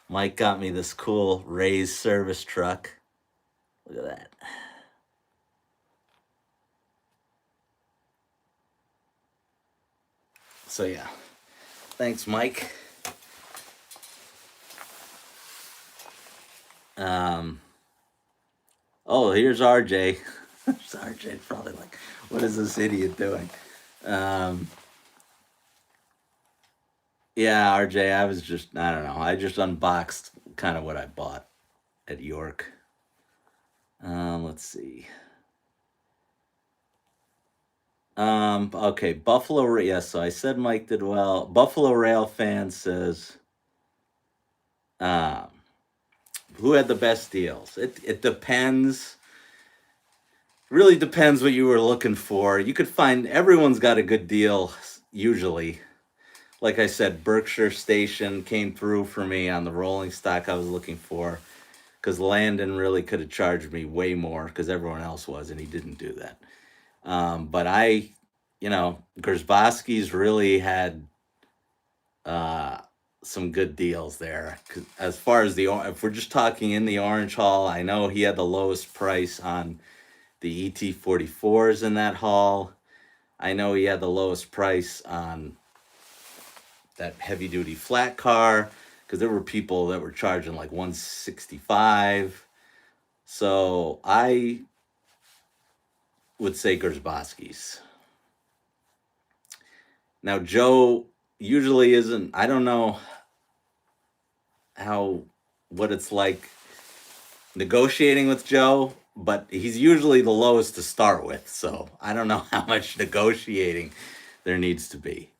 Mike got me this cool Ray's service truck. Look at that. So yeah, thanks, Mike. Here's RJ. RJ probably like, what is this idiot doing? Yeah, RJ, I was just, I don't know. I just unboxed kind of what I bought at York. Let's see. Okay, yes, so I said Mike did well. Buffalo Rail fan says, um, who had the best deals? It depends. Really depends what you were looking for. You could find everyone's got a good deal usually. Like I said, Berkshire Station came through for me on the rolling stock I was looking for because Landon really could have charged me way more because everyone else was, and he didn't do that. But Gersbowski's really had uh, some good deals there. 'Cause as far as if we're just talking in the Orange Hall, I know he had the lowest price on the ET44s in that hall. I know he had the lowest price on that heavy duty flat car because there were people that were charging like 165. So I would say Gersbowski's. Now Joe usually isn't. I don't know how what it's like negotiating with Joe, but he's usually the lowest to start with. So I don't know how much negotiating there needs to be.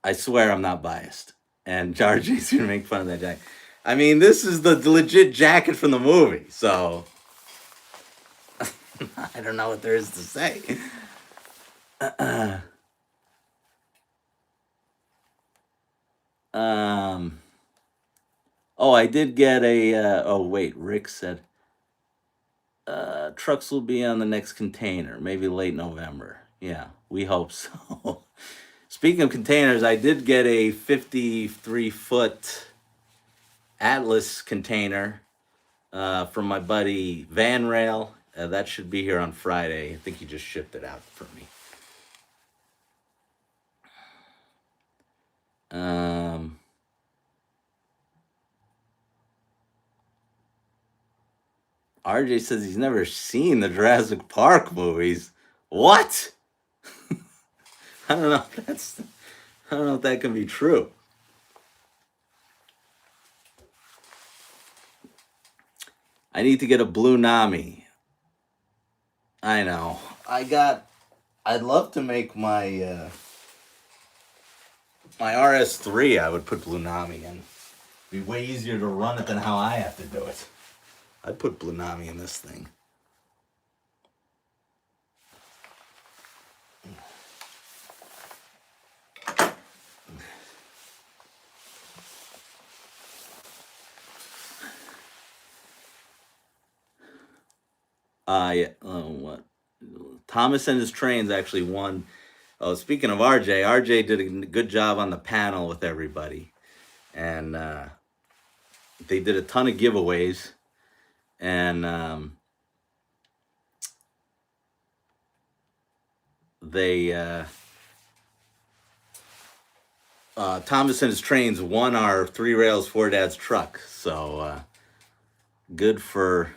I swear I'm not biased. And Jarjay's gonna make fun of that jacket. I mean, this is the legit jacket from the movie, so I don't know what there is to say. um. Oh, I did get a. Oh wait, Rick said trucks will be on the next container, maybe late November. Yeah, we hope so. Speaking of containers, I did get a 53-foot Atlas container from my buddy Van Rail. That should be here on Friday. I think he just shipped it out for me. Um, RJ says he's never seen the Jurassic Park movies. What? I don't know if that's. I don't know if that can be true. I need to get a Blue Nami. I know. I got. I'd love to make my RS3. I would put Blue Nami in. It'd be way easier to run it than how I have to do it. I'd put Blue Nami in this thing. Yeah. What? Thomas and his trains actually won. Oh, speaking of RJ did a good job on the panel with everybody, and they did a ton of giveaways, and they Thomas and his trains won our Three Rails Four Dads truck. So good for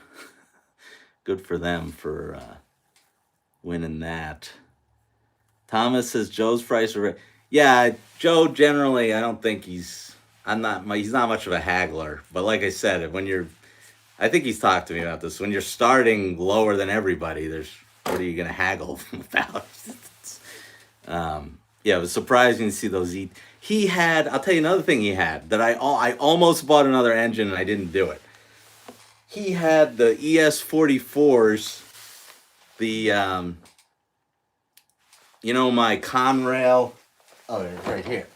good for them for winning that. Thomas says Joe's price. Yeah, Joe generally, I don't think he's. I'm not. He's not much of a haggler. But like I said, when you're, I think he's talked to me about this. When you're starting lower than everybody, there's what are you going to haggle about? Yeah, it was surprising to see those. He had. I'll tell you another thing he had that I almost bought another engine and I didn't do it. He had the ES44s, the my Conrail. Oh, right here.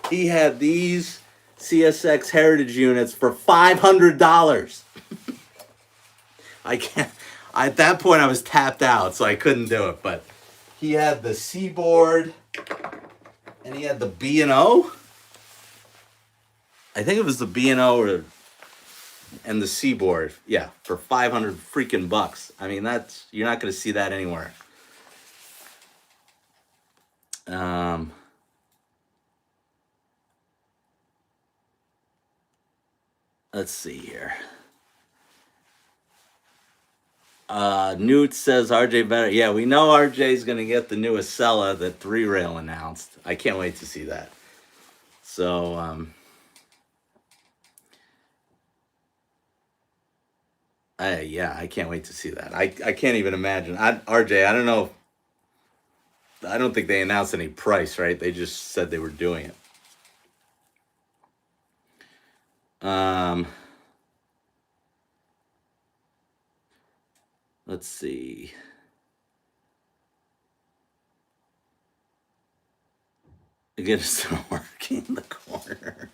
He had these CSX Heritage units for $500. I can't. At that point, I was tapped out, so I couldn't do it. But he had the Seaboard, and he had the B&O. I think it was the B&O and the Seaboard. Yeah, for 500 freaking bucks. I mean, you're not going to see that anywhere. Um, let's see here. Newt says RJ better. Yeah, we know RJ's gonna get the new Acela that 3Rail announced. I can't wait to see that. So yeah, I can't wait to see that. I can't even imagine. RJ, I don't know. I don't think they announced any price, right? They just said they were doing it. Let's see. Get some working in the corner.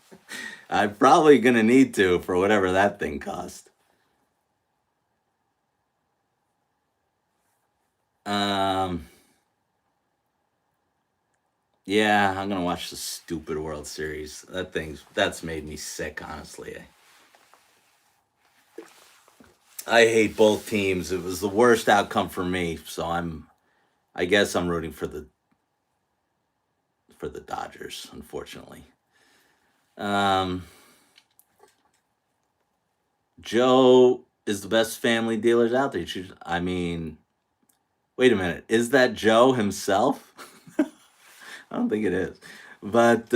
I'm probably gonna need to for whatever that thing cost. Um, yeah, I'm gonna watch the stupid World Series. That's made me sick, honestly. I hate both teams. It was the worst outcome for me, so I guess I'm rooting for the Dodgers, unfortunately. Um, Joe is the best family dealers out there. I mean, wait a minute. Is that Joe himself? I don't think it is. But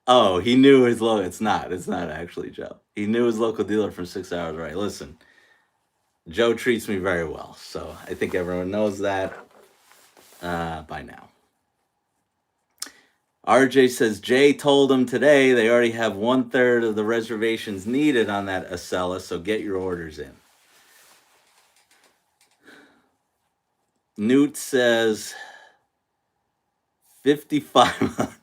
oh, he knew his local. It's not. It's not actually Joe. He knew his local dealer from 6 hours. Right. Listen, Joe treats me very well, so I think everyone knows that by now. RJ says Jay told him today they already have 1/3 of the reservations needed on that Acela, so get your orders in. Newt says 5,500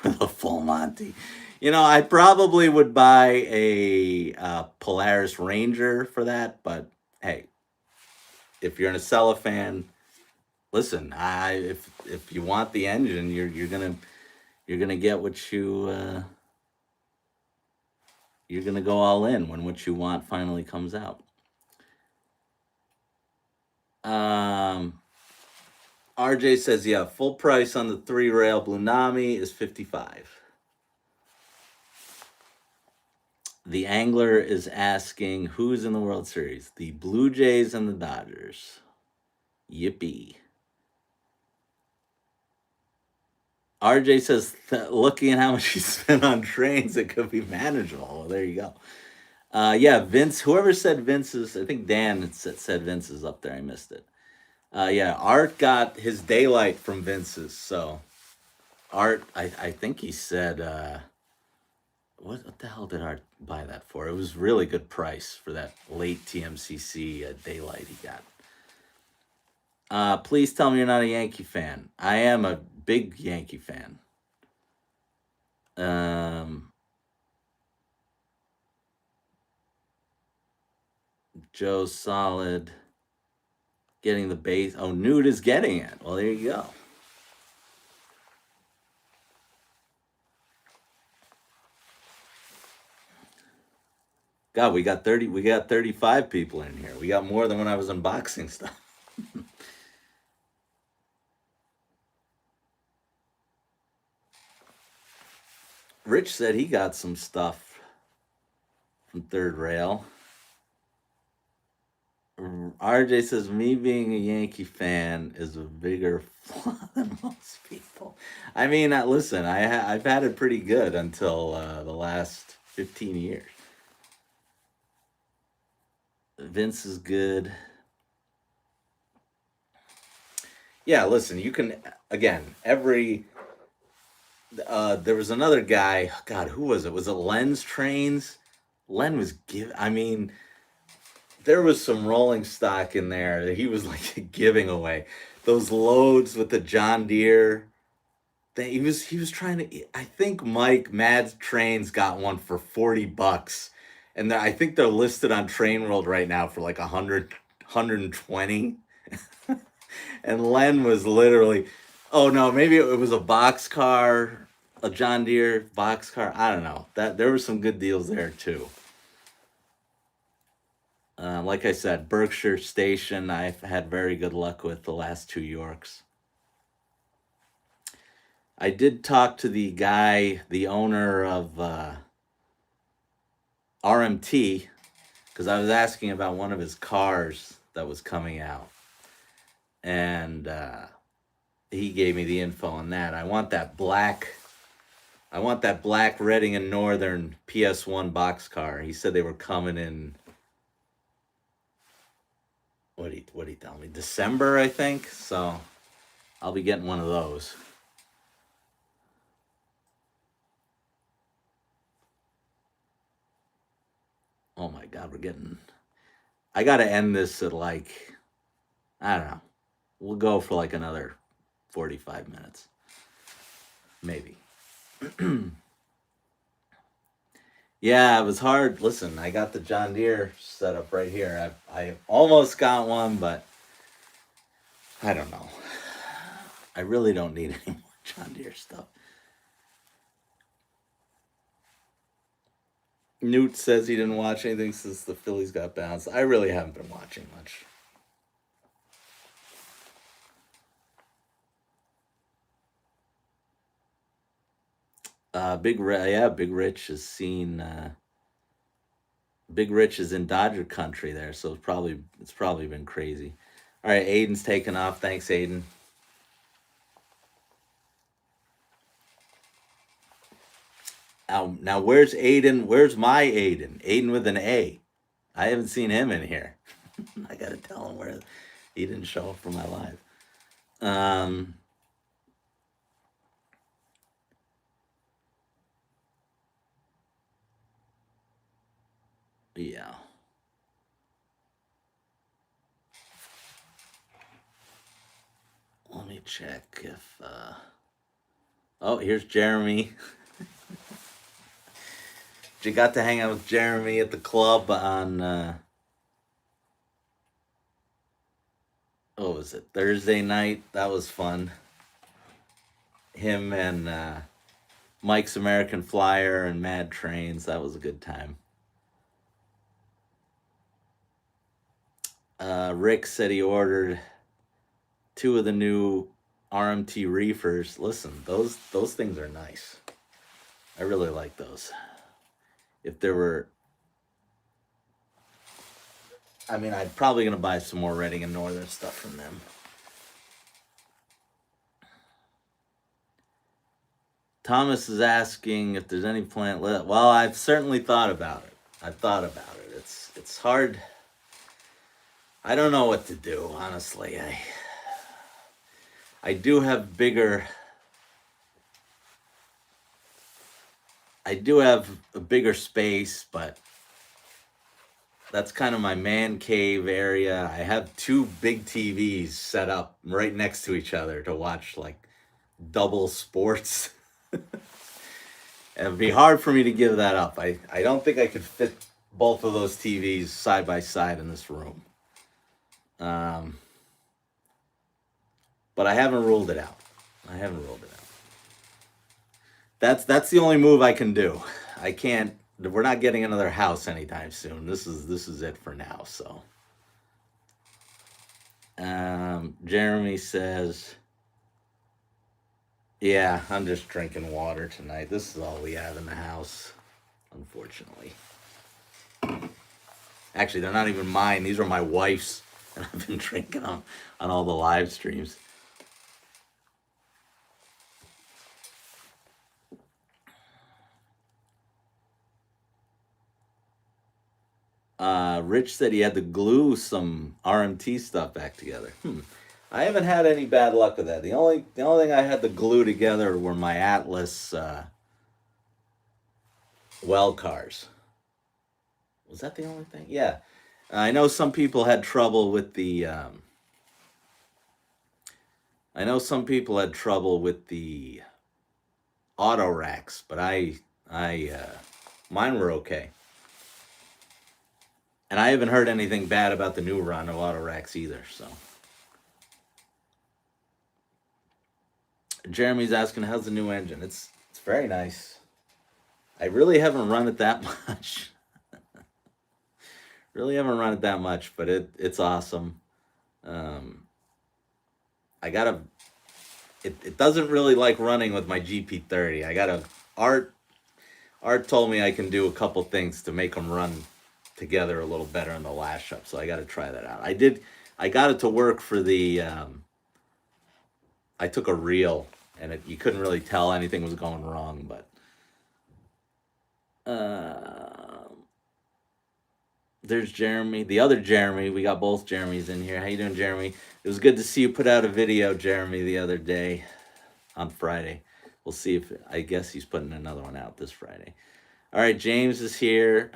with a full Monty. You know, I probably would buy a Polaris Ranger for that, but hey, if you're an Acela fan, listen. If you want the engine, you're gonna get what you're gonna go all in when what you want finally comes out. RJ says, yeah, full price on the 3Rail Blue Nami is 55. The Angler is asking who's in the World Series? The Blue Jays and the Dodgers. Yippee. RJ says, looking at how much he spent on trains, it could be manageable. Well, there you go. Yeah, Vince, whoever said Vince's, I think Dan said Vince's up there. I missed it. Yeah, Art got his daylight from Vince's. So, Art, I think he said, what the hell did Art buy that for? It was really good price for that late TMCC daylight he got. Please tell me you're not a Yankee fan. I am a big Yankee fan. Joe's solid. Getting the base. Oh, Newt is getting it. Well, there you go. God, we got 35 people in here. We got more than when I was unboxing stuff. Rich said he got some stuff from 3Rail. RJ says me being a Yankee fan is a bigger flaw than most people. I mean, listen, I've had it pretty good until the last 15 years. Vince is good. Yeah, listen, you can again there was another guy. God, who was it? Was it Len's Trains? Len was I mean, there was some rolling stock in there that he was like giving away. Those loads with the John Deere. He was trying to. I think Mike Mad Trains got one for $40, and I think they're listed on Train World right now for like 120. And Len was literally, oh no, maybe it was a box car, a John Deere box car. I don't know. That there were some good deals there too. Like I said, Berkshire Station, I've had very good luck with the last 2 Yorks. I did talk to the guy, the owner of RMT, because I was asking about one of his cars that was coming out, and he gave me the info on that. I want that black. I want that black Reading and Northern PS1 boxcar. He said they were coming in. What he tell me? December, I think. So I'll be getting one of those. Oh my God, we're getting. I got to end this at like, I don't know. We'll go for like another 45 minutes. Maybe. Yeah, it was hard. Listen, I got the John Deere set up right here. I almost got one, but I don't know. I really don't need any more John Deere stuff. Newt says he didn't watch anything since the Phillies got bounced. I really haven't been watching much. Big Rich has seen. Big Rich is in Dodger country there, so it's probably been crazy. All right, Aiden's taking off. Thanks, Aiden. Now where's Aiden? Where's my Aiden? Aiden with an A. I haven't seen him in here. I gotta tell him where he didn't show up for my live. Yeah. Let me check if. Oh, here's Jeremy. You got to hang out with Jeremy at the club on. What was it? Thursday night. That was fun. Him and Mike's American Flyer and Mad Trains. That was a good time. Rick said he ordered 2 of the new RMT reefers. Listen, those things are nice. I really like those. If there were, I mean, I'm probably gonna buy some more Reading and Northern stuff from them. Thomas is asking if there's any plant left. Well, I've certainly thought about it. I've thought about it. It's hard. I don't know what to do, honestly. I do have bigger. I do have a bigger space, but that's kind of my man cave area. I have 2 big TVs set up right next to each other to watch like double sports. It'd be hard for me to give that up. I don't think I could fit both of those TVs side by side in this room. But I haven't ruled it out. That's the only move I can do. I can't. We're not getting another house anytime soon. This is it for now. So, Jeremy says, "Yeah, I'm just drinking water tonight. This is all we have in the house, unfortunately. Actually, they're not even mine. These are my wife's, and I've been drinking them on all the live streams." Rich said he had to glue some RMT stuff back together. I haven't had any bad luck with that. The only thing I had to glue together were my Atlas well cars. Was that the only thing? Yeah. I know some people had trouble with the. I know some people had trouble with the auto racks, but mine were okay. And I haven't heard anything bad about the new run of auto racks either. So, Jeremy's asking, "How's the new engine?" It's very nice. I really haven't run it that much. Really haven't run it that much, but it's awesome. I gotta. It doesn't really like running with my GP30. I gotta. Art told me I can do a couple things to make them run together a little better in the last shop, so I got to try that out. I got it to work for the. I took a reel, and you couldn't really tell anything was going wrong, but. There's Jeremy, the other Jeremy. We got both Jeremys in here. How you doing, Jeremy? It was good to see you put out a video, Jeremy, the other day on Friday. We'll see if I guess he's putting another one out this Friday. All right, James is here.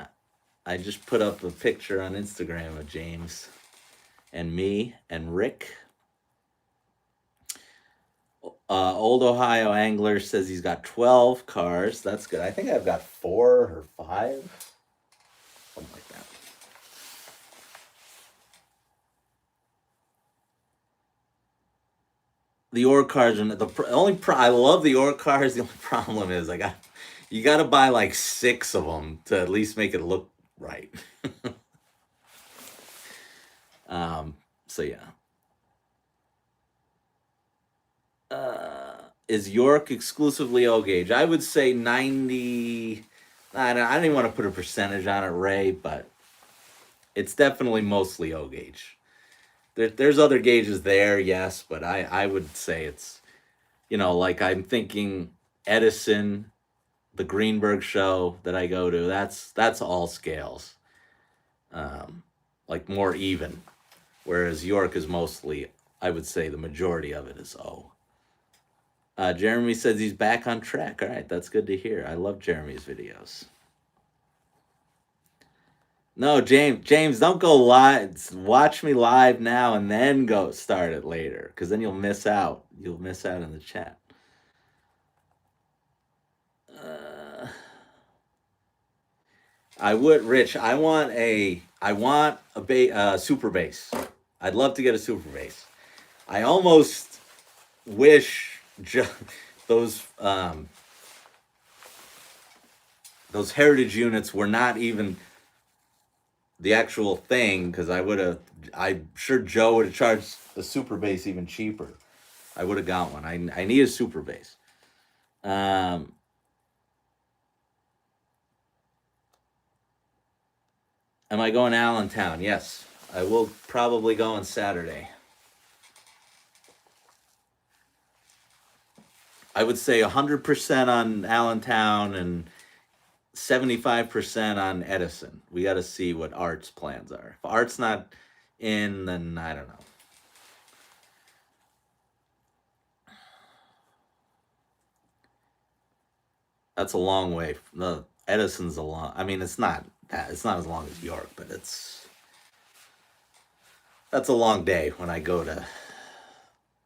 I just put up a picture on Instagram of James and me and Rick. Old Ohio Angler says he's got 12 cars. That's good. I think I've got 4 or 5. Something like that. The ore cars are I love the ore cars. The only problem is you got to buy like 6 of them to at least make it look right. So yeah. Is York exclusively O gauge? I would say 90. I don't even want to put a percentage on it, Ray, but it's definitely mostly O gauge. There's other gauges there, yes, but I would say it's, like I'm thinking Edison, the Greenberg show that I go to, that's all scales, like more even, whereas York is mostly, I would say the majority of it is O. Jeremy says he's back on track. All right, that's good to hear. I love Jeremy's videos. No, James, don't go live. Watch me live now and then go start it later, because then you'll miss out. You'll miss out in the chat. I would, Rich. I want a super bass. I'd love to get a super bass. I almost wish those heritage units were not even the actual thing, because I'm sure Joe would have charged the super bass even cheaper. I would have got one. I need a super bass. Am I going to Allentown? Yes, I will probably go on Saturday. I would say 100% on Allentown and 75% on Edison. We got to see what Art's plans are. If Art's not in, then I don't know. That's a long way. The Edison's a long. I mean, it's not as long as York, but that's a long day when I go to.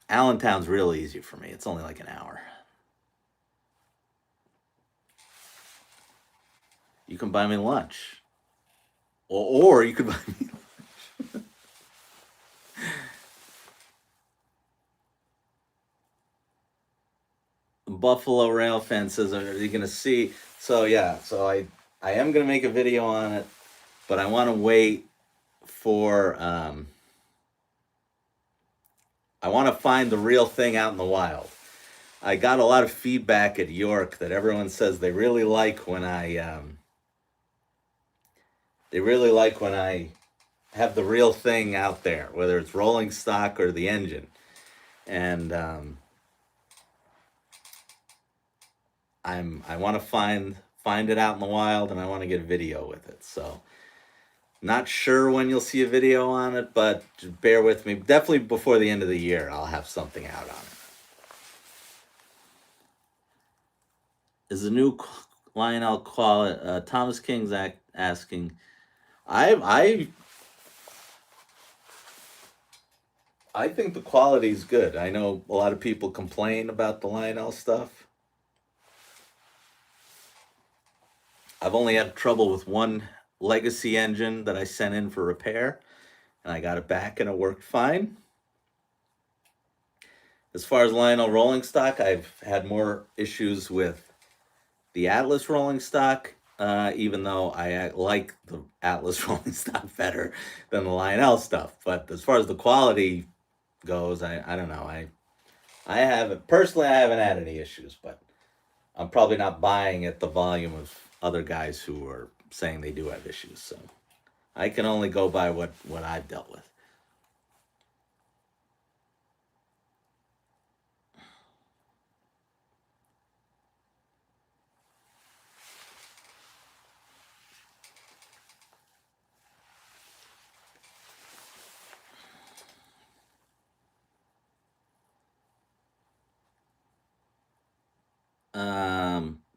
Allentown's real easy for me. It's only like an hour. You can buy me lunch. Or you could buy me lunch. Buffalo Rail fan says, are you going to see? So, yeah. So, I am going to make a video on it, but I want to wait for... I want to find the real thing out in the wild. I got a lot of feedback at York that everyone says they really like when I... They really like when I have the real thing out there, whether it's rolling stock or the engine. And I want to find it out in the wild, and I want to get a video with it. So not sure when you'll see a video on it, but bear with me. Definitely before the end of the year, I'll have something out on it. Is the new Lionel quality? Thomas King's asking. I think the quality is good. I know a lot of people complain about the Lionel stuff. I've only had trouble with one legacy engine that I sent in for repair, and I got it back and it worked fine. As far as Lionel rolling stock, I've had more issues with the Atlas rolling stock, even though I like the Atlas rolling stock better than the Lionel stuff. But as far as the quality goes, I don't know. I haven't had any issues, but I'm probably not buying at the volume of other guys who are saying they do have issues. So I can only go by what I've dealt with.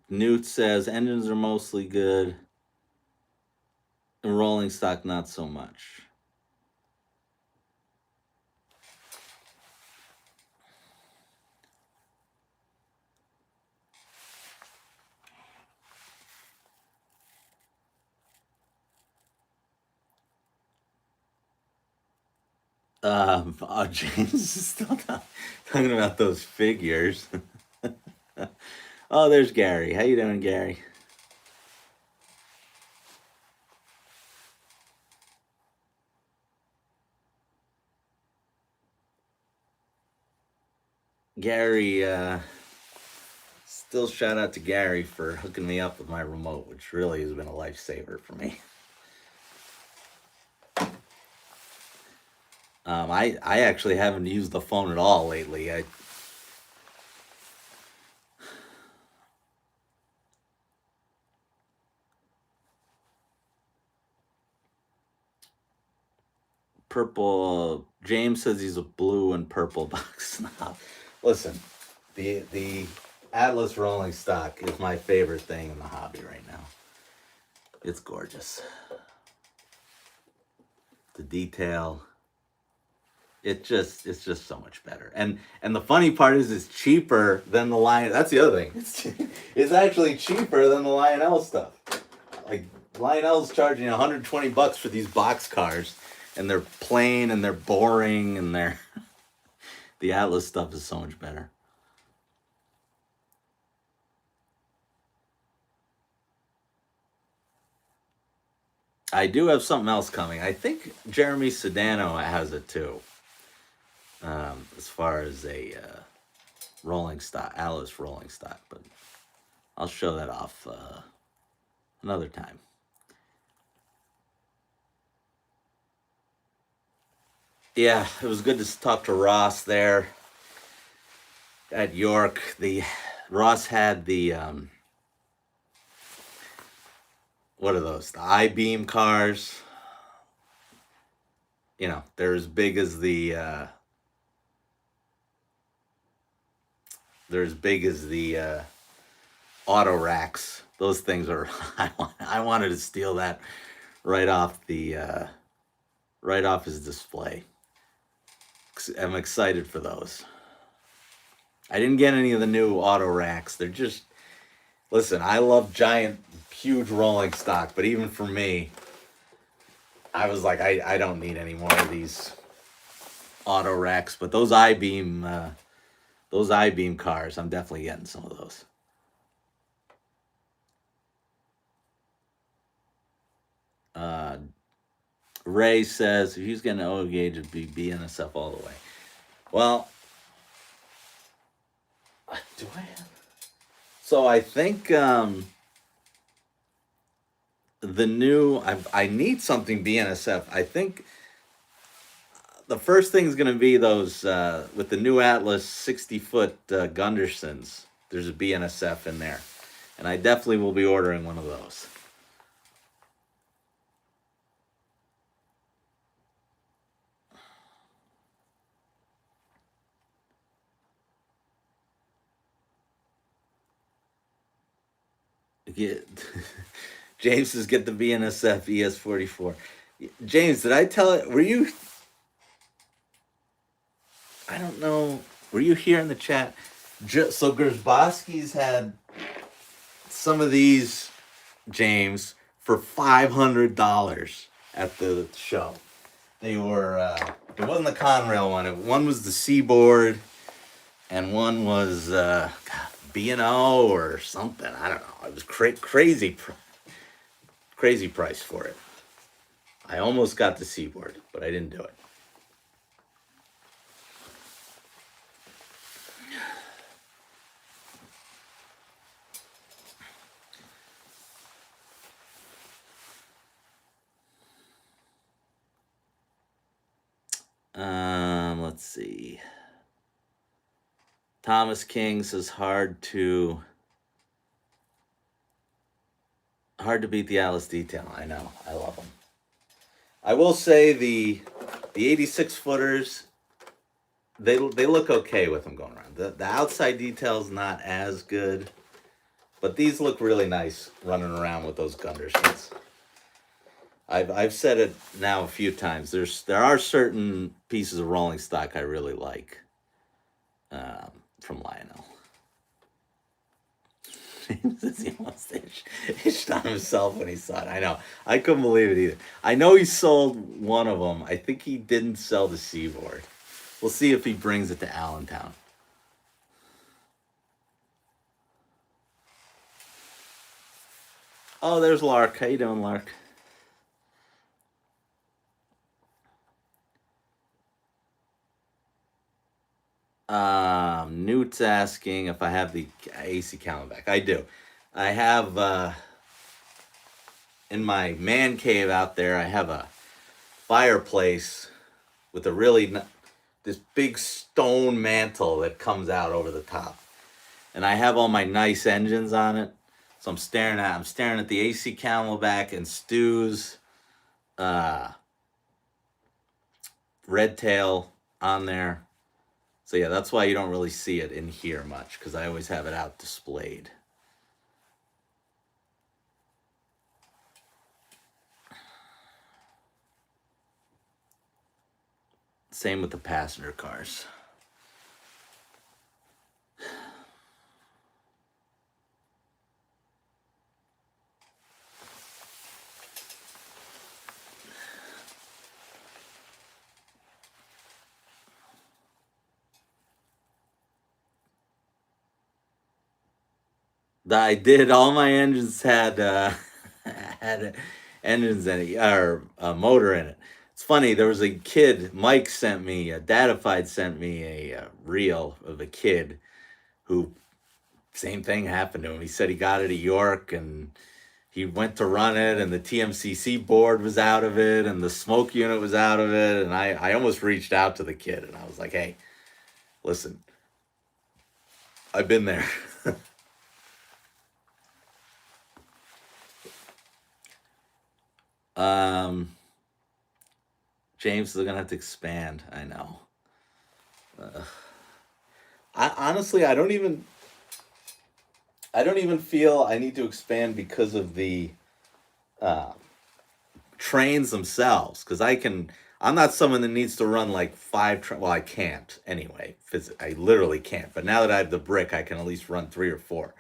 Newt says engines are mostly good, and rolling stock not so much. James is still talking about those figures. Oh, there's Gary. How you doing, Gary? Gary, still shout out to Gary for hooking me up with my remote, which really has been a lifesaver for me. I actually haven't used the phone at all lately. Purple. James says he's a blue and purple box snob. Listen, the Atlas rolling stock is my favorite thing in the hobby right now. It's gorgeous. The detail. It's just so much better. And the funny part is it's cheaper than the Lion. That's the other thing. It's actually cheaper than the Lionel stuff. Like Lionel's charging $120 for these box cars, and they're plain and they're boring and they're the Atlas stuff is so much better. I do have something else coming. I think Jeremy Sedano has it too. As far as a rolling stock, Atlas rolling stock, but I'll show that off another time. Yeah, it was good to talk to Ross there at York. The Ross had the what are those? The I-beam cars. You know, they're as big as the auto racks. Those things are. I wanted to steal that right off right off his display. I'm excited for those. I didn't get any of the new auto racks. They're just listen. I love giant, huge rolling stock, but even for me, I was like, I don't need any more of these auto racks. But those I-beam cars, I'm definitely getting some of those. Ray says if he's getting an O gauge, it'd be BNSF all the way. Well, do I have? So I think the new I need something BNSF. I think the first thing is going to be those with the new Atlas 60-foot Gundersons. There's a BNSF in there, and I definitely will be ordering one of those. Get James says get the BNSF ES44. James, did I tell it? Were you? I don't know. Were you here in the chat? So Gersbowski's had some of these, James, for $500 at the show. They were. It wasn't the Conrail one. One was the Seaboard, and one was B&O or something. I don't know. It was crazy price for it. I almost got the Seaboard, but I didn't do it. Let's see. Thomas King says hard to beat the Atlas detail. I know. I love them. I will say the 86 footers, they look okay with them going around. The outside detail is not as good, but these look really nice running around with those Gundersons. I've said it now a few times. There are certain pieces of rolling stock I really like from Lionel. He almost itched on himself when he saw it. I know. I couldn't believe it either. I know he sold one of them. I think he didn't sell the Seaboard. We'll see if he brings it to Allentown. Oh, there's Lark. How you doing, Lark? Newt's asking if I have the AC Camelback. I do. I have in my man cave out there. I have a fireplace with a this big stone mantle that comes out over the top, and I have all my nice engines on it. So I'm staring at the AC Camelback and Stu's Red Tail on there. So yeah, that's why you don't really see it in here much, because I always have it out displayed. Same with the passenger cars. I did. All my engines had had engines in it, or a motor in it. It's funny. There was a kid. Mike sent me. Datified sent me a reel of a kid who same thing happened to him. He said he got it at York and he went to run it, and the TMCC board was out of it, and the smoke unit was out of it, and I almost reached out to the kid and I was like, "Hey, listen, I've been there." James is gonna have to expand. I know. I honestly, I don't even feel I need to expand because of the uh, trains themselves. Because I'm not someone that needs to run like well, I can't anyway. I literally can't. But now that I have the brick, I can at least run 3 or 4.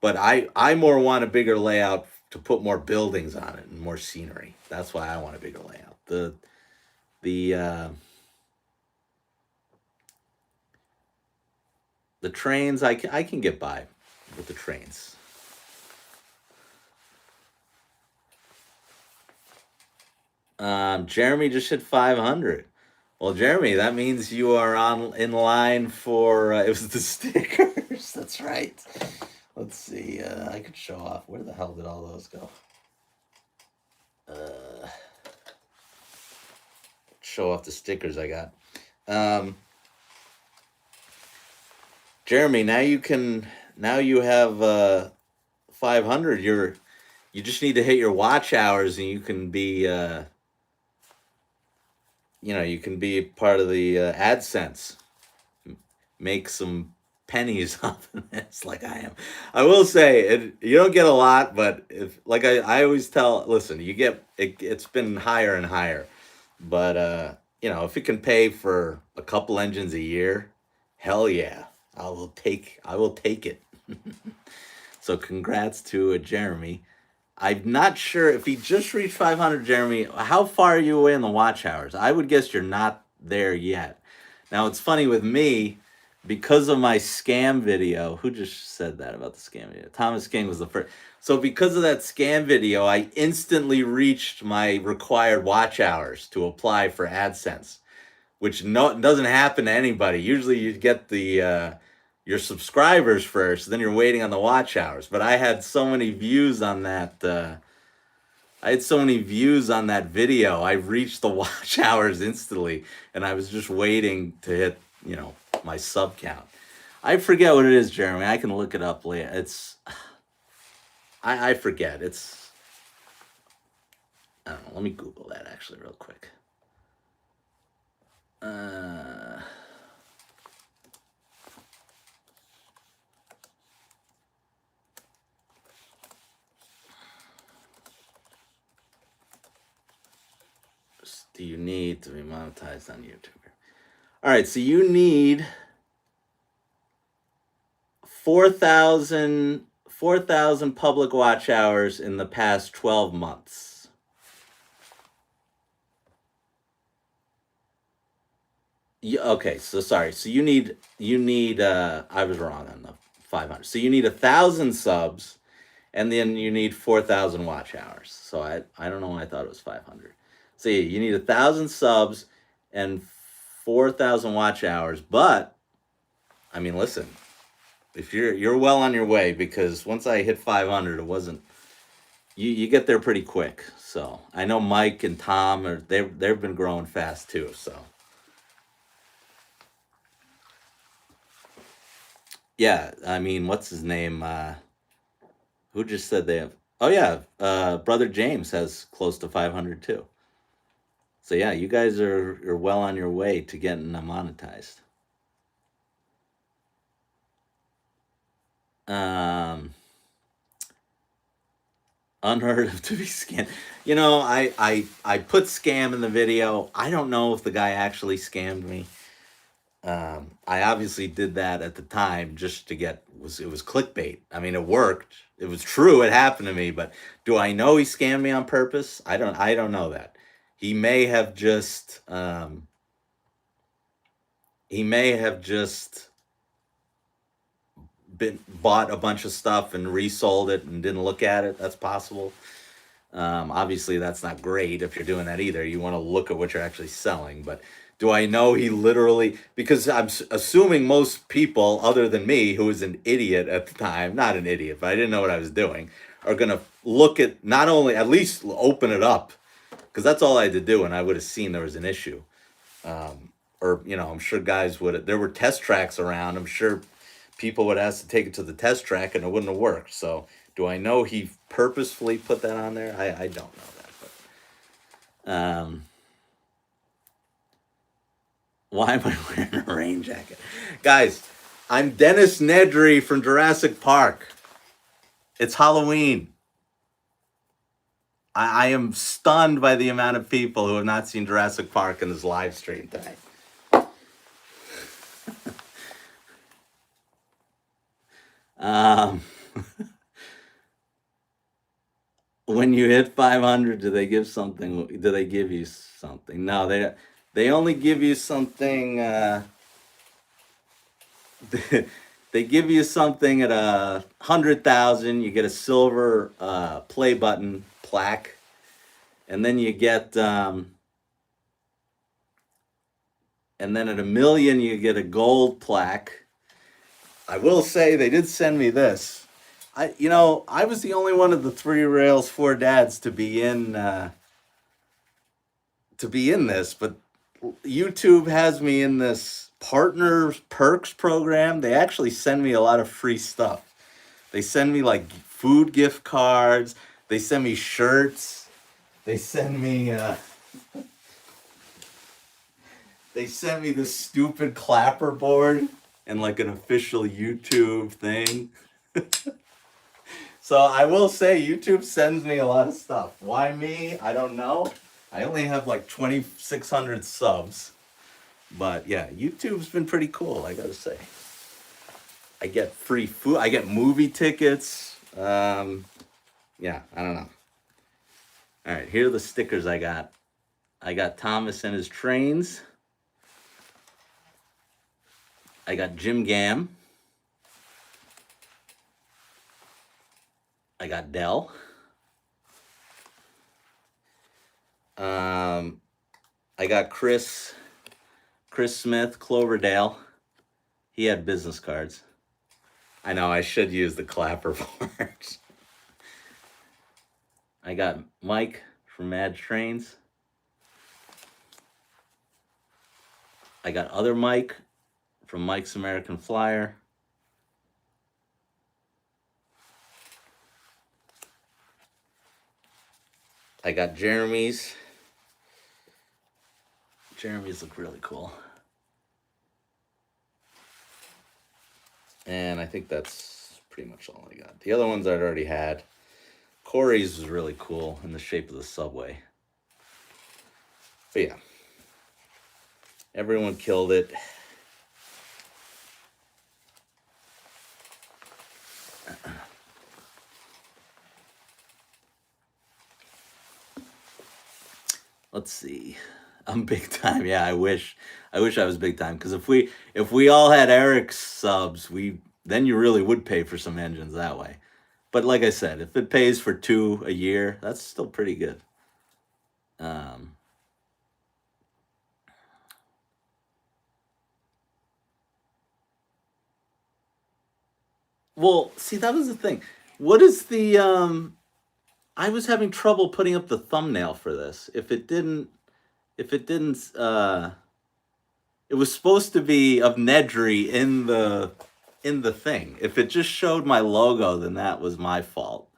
But I more want a bigger layout to put more buildings on it and more scenery. That's why I want a bigger layout. The trains, I can get by with the trains. Jeremy just hit 500. Well, Jeremy, that means you are in line for it was the stickers. That's right. Let's see. I could show off. Where the hell did all those go? Show off the stickers I got. Jeremy, now you have 500. You just need to hit your watch hours, and you can be you can be part of the AdSense. Make some pennies off of this, like I am. I will say you don't get a lot, but if like I always tell, listen, you get it's been higher and higher, but if it can pay for a couple engines a year, hell yeah, I will take it. So congrats to Jeremy. I'm not sure if he just reached 500, Jeremy. How far are you away in the watch hours? I would guess you're not there yet. Now, it's funny with me, because of my scam video. Who just said that about the scam video? Thomas King was the first. So, because of that scam video, I instantly reached my required watch hours to apply for AdSense, which doesn't happen to anybody. Usually, you get your subscribers first, then you're waiting on the watch hours. But I had so many views on that I had so many views on that video. I reached the watch hours instantly, and I was just waiting to hit, my sub count. I forget what it is, Jeremy. I can look it up later. I forget. I don't know. Let me Google that actually real quick. Uh, do you need to be monetized on YouTube? All right, so you need 4,000 public watch hours in the past 12 months. Okay, so sorry. So you need I was wrong on the 500. So you need 1,000 subs, and then you need 4,000 watch hours. So I don't know why I thought it was 500. So yeah, you need 1,000 subs and 4,000 watch hours. But I mean, listen, if you're well on your way, because once I hit 500, it wasn't you get there pretty quick. So I know Mike and Tom they've been growing fast too. So yeah, I mean, what's his name? Who just said they have? Oh yeah, brother James has close to 500 too. So yeah, you guys are well on your way to getting monetized. Um, Unheard of to be scammed. I put scam in the video. I don't know if the guy actually scammed me. I obviously did that at the time just to it was clickbait. I mean, it worked. It was true. It happened to me. But do I know he scammed me on purpose? I don't know that. He may have just he may have just bought a bunch of stuff and resold it and didn't look at it. That's possible. Obviously, that's not great if you're doing that either. You want to look at what you're actually selling. But do I know he literally? Because I'm assuming most people, other than me, who was an idiot at the time, not an idiot, but I didn't know what I was doing, are gonna look at not only at least open it up, because that's all I had to do, and I would have seen there was an issue. Or I'm sure guys would. There were test tracks around. I'm sure people would ask to take it to the test track, and it wouldn't have worked. So do I know he purposefully put that on there? I don't know that. But why am I wearing a rain jacket, guys? I'm Dennis Nedry from Jurassic Park. It's Halloween. I am stunned by the amount of people who have not seen Jurassic Park in this live stream tonight. Um, when you hit 500, do they give something? Do they give you something? No, they only give you something. They give you something at 100,000. You get a silver play button plaque, and then you get and then at 1 million you get a gold plaque. I will say they did send me this. I was the only one of the 3 Rails 4 Dads to be in this, but YouTube has me in this partner perks program. They actually send me a lot of free stuff. They send me like food gift cards. They send me shirts. They send me this stupid clapper board and like an official YouTube thing. So I will say YouTube sends me a lot of stuff. Why me? I don't know. I only have like 2,600 subs. But yeah, YouTube's been pretty cool, I gotta say. I get free food. I get movie tickets. Yeah, I don't know. All right, here are the stickers I got. I got Thomas and his trains. I got Jim Gam. I got Dell. I got Chris Smith, Cloverdale. He had business cards. I know I should use the clapper boards. I got Mike from Mad Trains. I got other Mike from Mike's American Flyer. I got Jeremy's. Jeremy's look really cool. And I think that's pretty much all I got. The other ones I'd already had. Corey's was really cool in the shape of the subway. But yeah, everyone killed it. Let's see. I'm big time. Yeah, I wish I was big time, because if we all had Eric's subs, then you really would pay for some engines that way. But like I said, if it pays for 2 a year, that's still pretty good. Um, well, see, that was the thing. What is the I was having trouble putting up the thumbnail for this. If it didn't it was supposed to be of Nedry in the thing. If it just showed my logo, then that was my fault.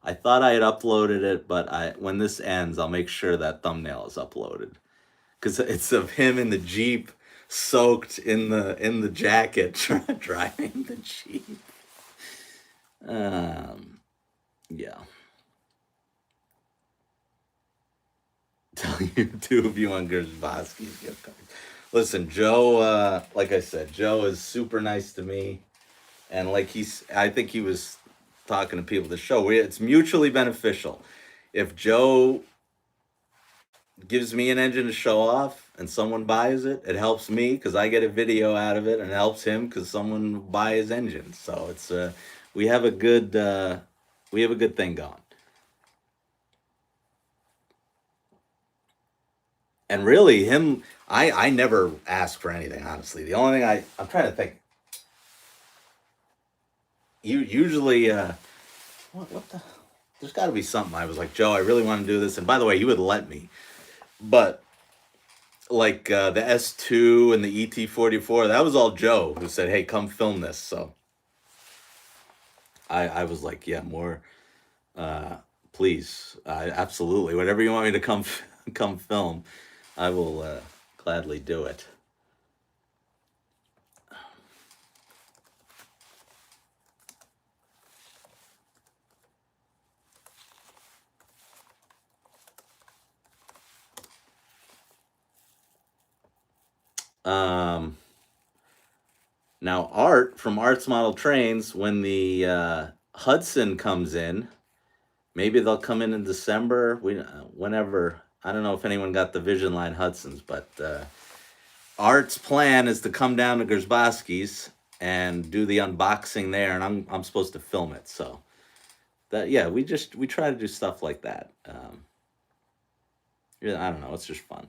I thought I had uploaded it, but when this ends, I'll make sure that thumbnail is uploaded, because it's of him in the Jeep, soaked in the jacket, driving the Jeep. Yeah. Tell YouTube you on Gersbowski's gift card. Listen, Joe. Like I said, Joe is super nice to me, and I think he was talking to people at the show. It's mutually beneficial. If Joe gives me an engine to show off and someone buys it, it helps me because I get a video out of it, and it helps him because someone will buy his engine. So it's we have a good thing going. And really, I never ask for anything, honestly. The only thing I'm trying to think. You usually what the there's got to be something. I was like, Joe, I really want to do this, and by the way, he would let me. But like the S2 and the ET44, that was all Joe who said, "Hey, come film this." So I was like, "Yeah, more, please, absolutely, whatever you want me to come film, I will gladly do it." Um, Now, Art from Art's Model Trains, when the Hudson comes in, maybe they'll come in December. Whenever, I don't know if anyone got the Vision Line Hudsons, but Art's plan is to come down to Gersbowski's and do the unboxing there, and I'm supposed to film it. So that, yeah, we try to do stuff like that. Yeah, I don't know, it's just fun.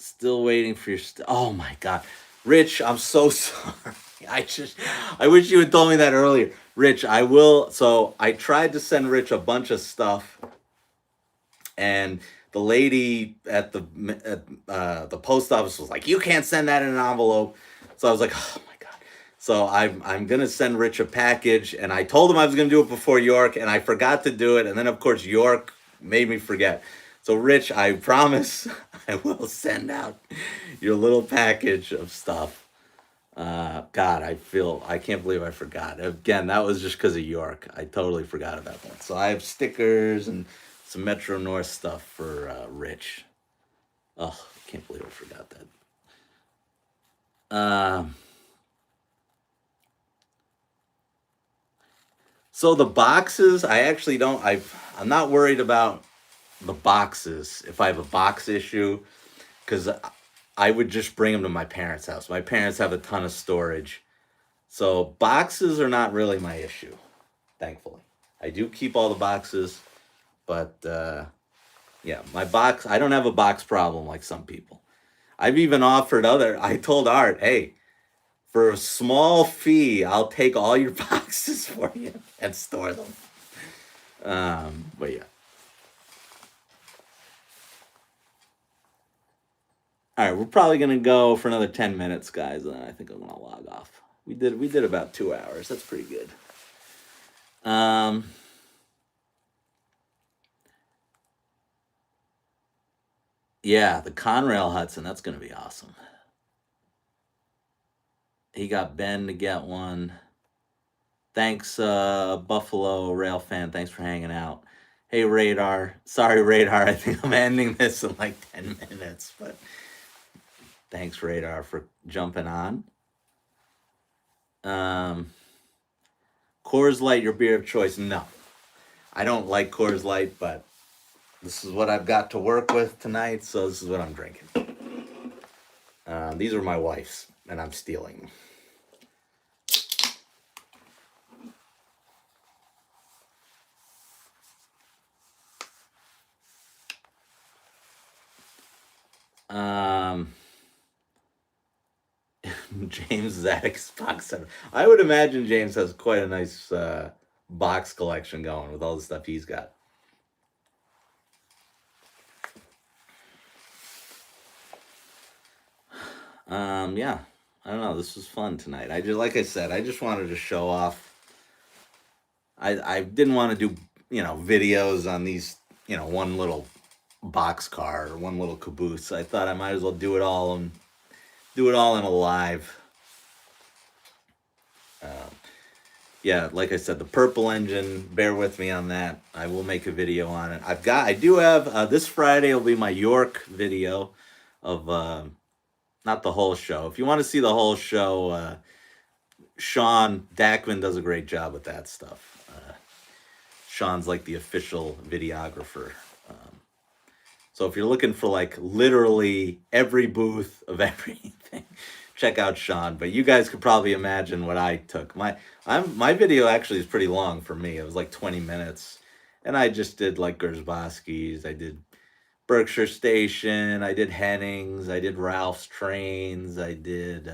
Still waiting for your. Oh my god, Rich, I'm so sorry. I wish you had told me that earlier, Rich. I will. So I tried to send Rich a bunch of stuff, and the lady at the post office was like, "You can't send that in an envelope." So I was like, "Oh my god." So I'm gonna send Rich a package, and I told him I was gonna do it before York, and I forgot to do it, and then of course York made me forget. So Rich, I promise I will send out your little package of stuff. God, I can't believe I forgot. Again, that was just because of York. I totally forgot about that. So I have stickers and some Metro North stuff for Rich. Oh, I can't believe I forgot that. So the boxes, I actually don't. I'm not worried about the boxes if I have a box issue, because I would just bring them to my parents' house. My parents have a ton of storage. So boxes are not really my issue, thankfully. I do keep all the boxes, but yeah, I don't have a box problem like some people. I've even offered I told Art, hey, For a small fee, I'll take all your boxes for you and store them. But yeah. All right, we're probably gonna go for another 10 minutes, guys, and then I think I'm gonna log off. We did about 2 hours. That's pretty good. Um, yeah, the Conrail Hudson. That's gonna be awesome. He got Ben to get one. Thanks, Buffalo Rail fan. Thanks for hanging out. Hey, Radar. Sorry, Radar. I think I'm ending this in like 10 minutes, but thanks, Radar, for jumping on. Coors Light, your beer of choice? No, I don't like Coors Light, but this is what I've got to work with tonight, so this is what I'm drinking. These are my wife's, and I'm stealing them. James Zadek's box set. I would imagine James has quite a nice box collection going with all the stuff he's got. Yeah, I don't know. This was fun tonight. Like I said, I just wanted to show off. I didn't want to do videos on these one little box car or one little caboose. I thought I might as well do it all in a live. Yeah, like I said, the purple engine. Bear with me on that. I will make a video on it. I do have this Friday will be my York video of not the whole show. If you want to see the whole show, Sean Dackman does a great job with that stuff. Sean's like the official videographer. So if you're looking for like literally every booth of everything, check out Sean. But you guys could probably imagine what I took. My video actually is pretty long for me. It was like 20 minutes, and I just did like Gersbowski's. I did Berkshire Station. I did Hennings. I did Ralph's Trains. I did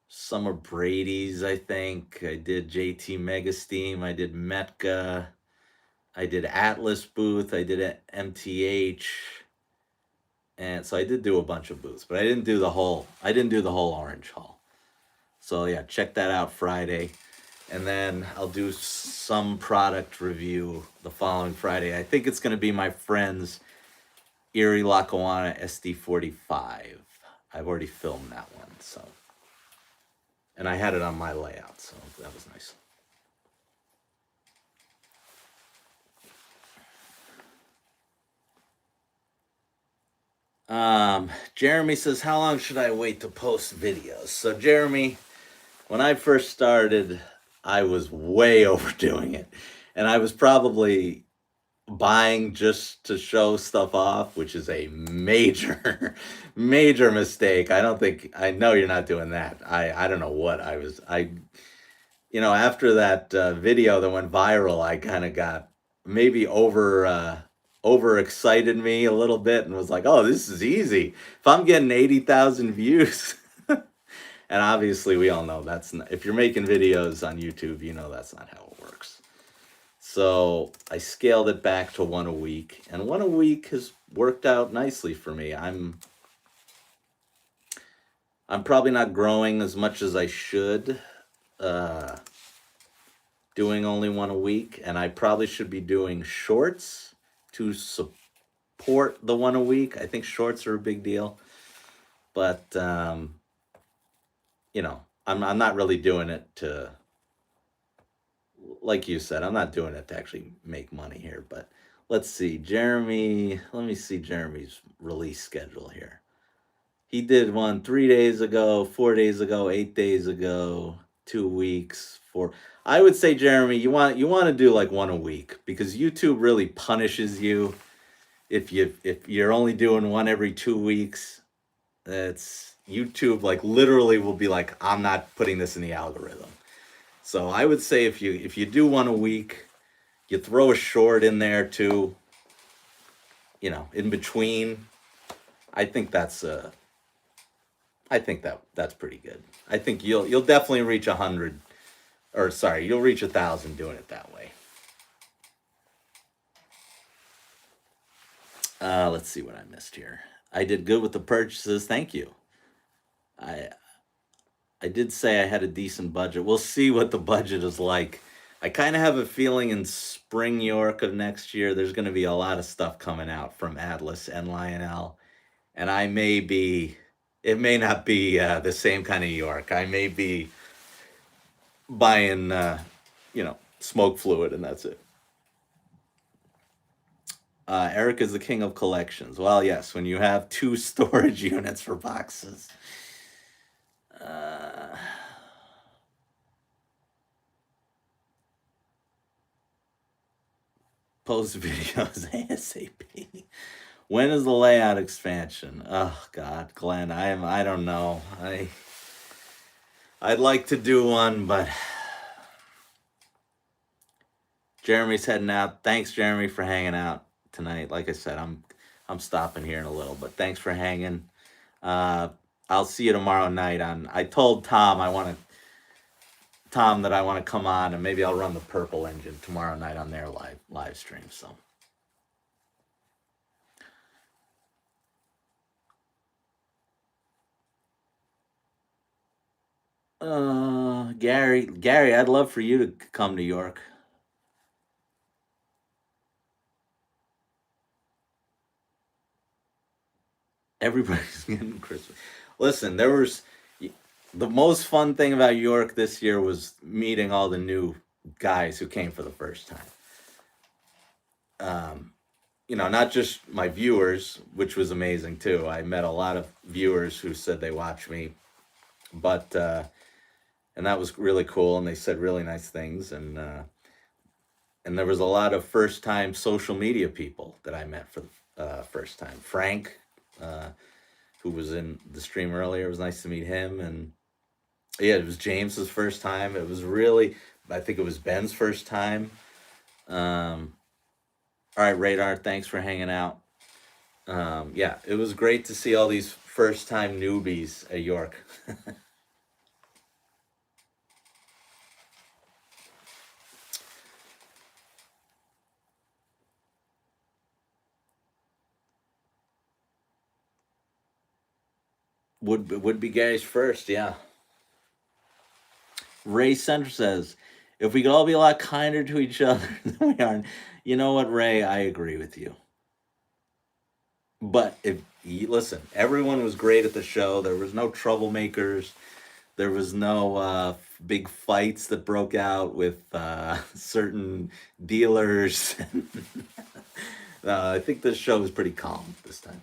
some of Brady's. I think I did JT Megasteam. I did Metka. I did Atlas booth. I did MTH. And so I did do a bunch of booths, but I didn't do the whole orange haul. So yeah, check that out Friday. And then I'll do some product review the following Friday. I think it's going to be my friend's Erie Lackawanna SD45. I've already filmed that one, so. And I had it on my layout, so that was nice. Jeremy says, how long should I wait to post videos? So Jeremy, when I first started, I was way overdoing it. And I was probably buying just to show stuff off, which is a major, major mistake. I know you're not doing that. I don't know what after that video that went viral, I kind of got maybe overexcited me a little bit and was like, oh, this is easy. If I'm getting 80,000 views, and obviously we all know that's not, if you're making videos on YouTube, that's not how it works. So I scaled it back to one a week, and one a week has worked out nicely for me. I'm probably not growing as much as I should, doing only one a week, and I probably should be doing shorts to support the one a week. I think shorts are a big deal, but I'm not really doing it to, like you said, I'm not doing it to actually make money here. But let's see, Jeremy. Let me see Jeremy's release schedule here. He did one 3 days ago, 4 days ago, 8 days ago, 2 weeks, 4. I would say, Jeremy, you want to do like one a week, because YouTube really punishes you if you're only doing one every 2 weeks. It's YouTube like literally will be like, I'm not putting this in the algorithm. So I would say if you do one a week, you throw a short in there too, in between. I think that's I think that's pretty good. I think you'll definitely reach 100, or sorry, you'll reach 1,000 doing it that way. Let's see what I missed here. I did good with the purchases. Thank you. I I did say I had a decent budget. We'll see what the budget is like. I kind of have a feeling in spring York of next year, there's going to be a lot of stuff coming out from Atlas and Lionel, and I may be. It may not be the same kind of York. I may be buying, smoke fluid, and that's it. Eric is the king of collections. Well, yes, when you have two storage units for boxes. Uh, Post videos ASAP. When is the layout expansion? Oh God, Glenn, I don't know. I'd like to do one, but Jeremy's heading out. Thanks, Jeremy, for hanging out tonight. Like I said, I'm stopping here in a little, but thanks for hanging. Uh, I'll see you tomorrow night on. I told Tom that I want to come on, and maybe I'll run the Purple Engine tomorrow night on their live stream. So. Gary, I'd love for you to come to York. Everybody's getting Christmas. Listen, the most fun thing about York this year was meeting all the new guys who came for the first time. Not just my viewers, which was amazing too. I met a lot of viewers who said they watch me, but and that was really cool, and they said really nice things, and there was a lot of first time social media people that I met for the first time. Frank, uh, who was in the stream earlier, it was nice to meet him, and yeah, it was James's first time. It was really, I think it was Ben's first time. Um, all right, Radar, thanks for hanging out. Yeah, it was great to see all these first time newbies at York. Would be Gary's first, yeah. Ray Center says, if we could all be a lot kinder to each other than we are. You know what, Ray? I agree with you. But if you listen, everyone was great at the show. There was no troublemakers. There was no big fights that broke out with certain dealers. I think this show was pretty calm this time.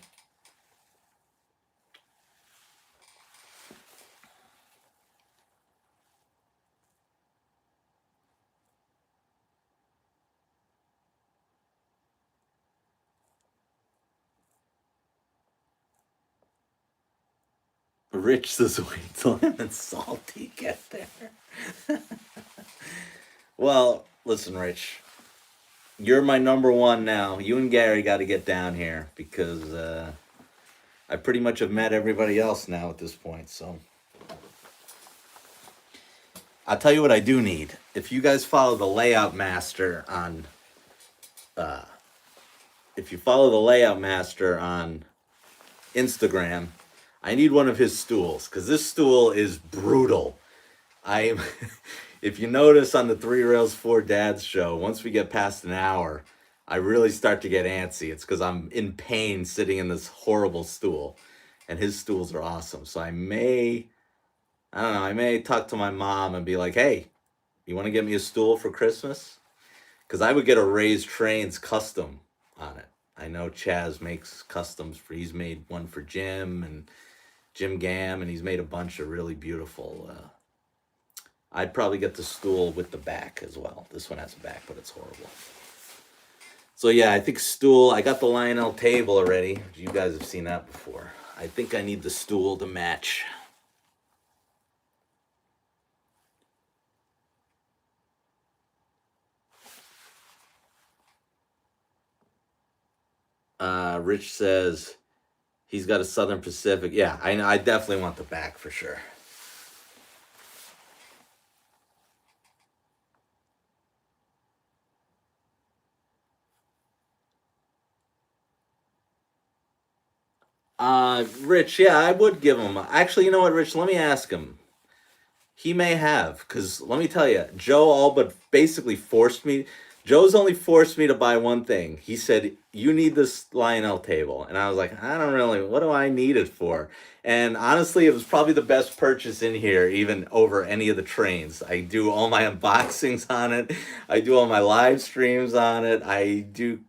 Rich says, wait till him and Salty get there. Well, listen, Rich, you're my number one now. You and Gary got to get down here because I pretty much have met everybody else now at this point. So I'll tell you what I do need. If you guys follow the Layout Master on, if you follow the Layout Master on Instagram, I need one of his stools because this stool is brutal. I am. If you notice on the Three Rails Four Dads show, once we get past an hour, I really start to get antsy. It's because I'm in pain sitting in this horrible stool, and his stools are awesome. So I don't know, I may talk to my mom and be like, "Hey, you want to get me a stool for Christmas?" Because I would get a Raised Trains custom on it. I know Chaz makes customs for. He's made one for Jim and Jim Gam, and he's made a bunch of really beautiful. I'd probably get the stool with the back as well. This one has a back, but it's horrible. So yeah, I think stool. I got the Lionel table already. You guys have seen that before. I think I need the stool to match. Rich says, He's got a Southern Pacific. Yeah, I definitely want the back for sure. Rich, yeah, I would give him. Actually, you know what, Rich? Let me ask him. He may have, because let me tell you, Joe all but basically forced me. Joe's only forced me to buy one thing. He said, "You need this Lionel table," and I was like, "I don't really. What do I need it for?" And honestly, it was probably the best purchase in here, even over any of the trains. I do all my unboxings on it. I do all my live streams on it. I do,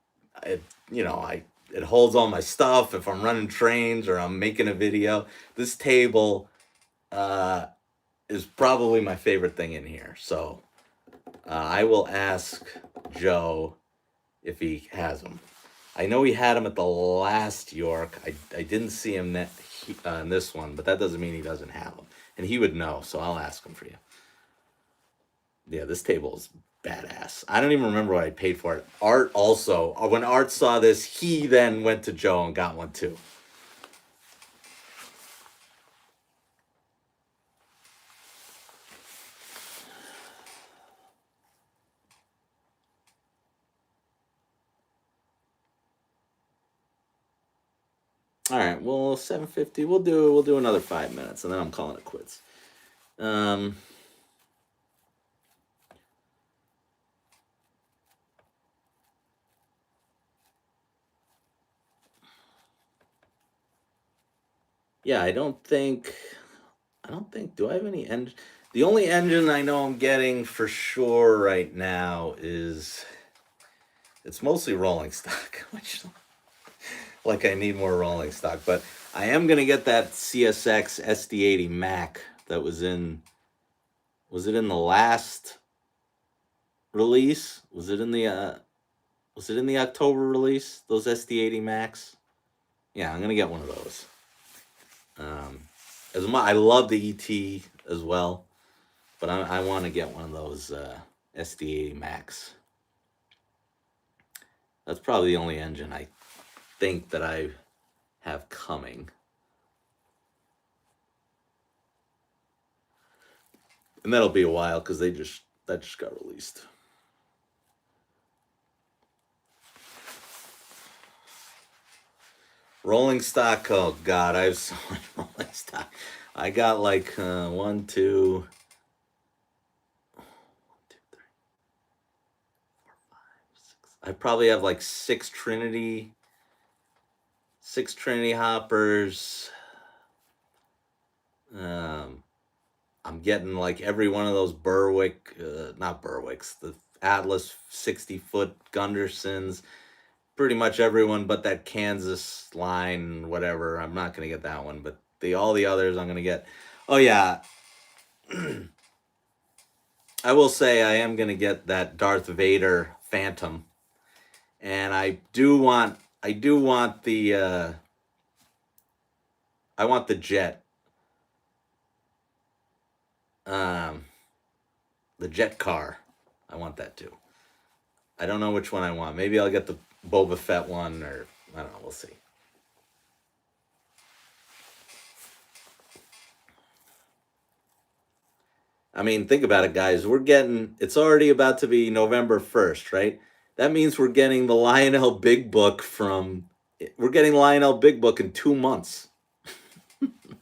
it, you know, I it holds all my stuff if I'm running trains or I'm making a video. This table. Uh, is probably my favorite thing in here. So I will ask Joe if he has them. I know he had them at the last York. I didn't see him in this one, but that doesn't mean he doesn't have them. And he would know, so I'll ask him for you. Yeah, this table is badass. I don't even remember what I paid for it. Art also, when Art saw this, he then went to Joe and got one too. All right, well, 7:50. We'll do another 5 minutes, and then I'm calling it quits. Um, yeah, I don't think. Do I have any engine? The only engine I know I'm getting for sure right now is it's mostly rolling stock, which like I need more rolling stock. But I am gonna get that CSX SD80 Mac that was in. Was it in the last release? Was it in the October release? Those SD80 Macs. Yeah, I'm gonna get one of those. Um, I love the ET as well, but I want to get one of those SD80 Max. That's probably the only engine I think that I have coming, and that'll be a while because that just got released. Rolling stock. Oh God, I have so much rolling stock. I got like one, two, six. I probably have like six Trinity hoppers. Um, I'm getting like every one of those Berwick, not Berwicks, the Atlas 60-foot Gundersons. Pretty much everyone but that Kansas line, whatever. I'm not gonna get that one, but all the others I'm gonna get. Oh yeah, I will say I am gonna get that Darth Vader Phantom, and I do want I want the jet, um, the jet car. I want that too. I don't know which one I want. Maybe I'll get the Boba Fett one, or I don't know. We'll see. I mean, think about it, guys. It's already about to be November 1st, right? That means we're getting Lionel Big Book in 2 months.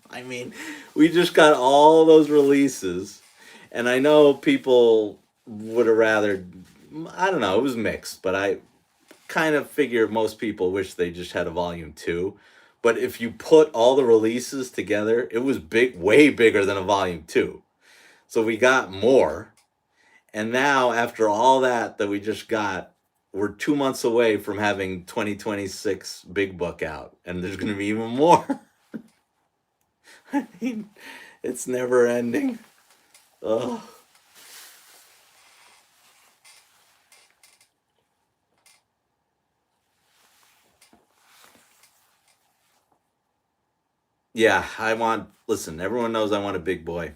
I mean, we just got all those releases, and I know people would have rather, I don't know, it was mixed, but I kind of figure most people wish they just had a volume two. But if you put all the releases together, it was big, way bigger than a volume two. So we got more. And now, after all that we just got, we're 2 months away from having 2026 Big Book out, and there's going to be even more. I mean, it's never ending. Ugh. Yeah, listen, everyone knows I want a big boy.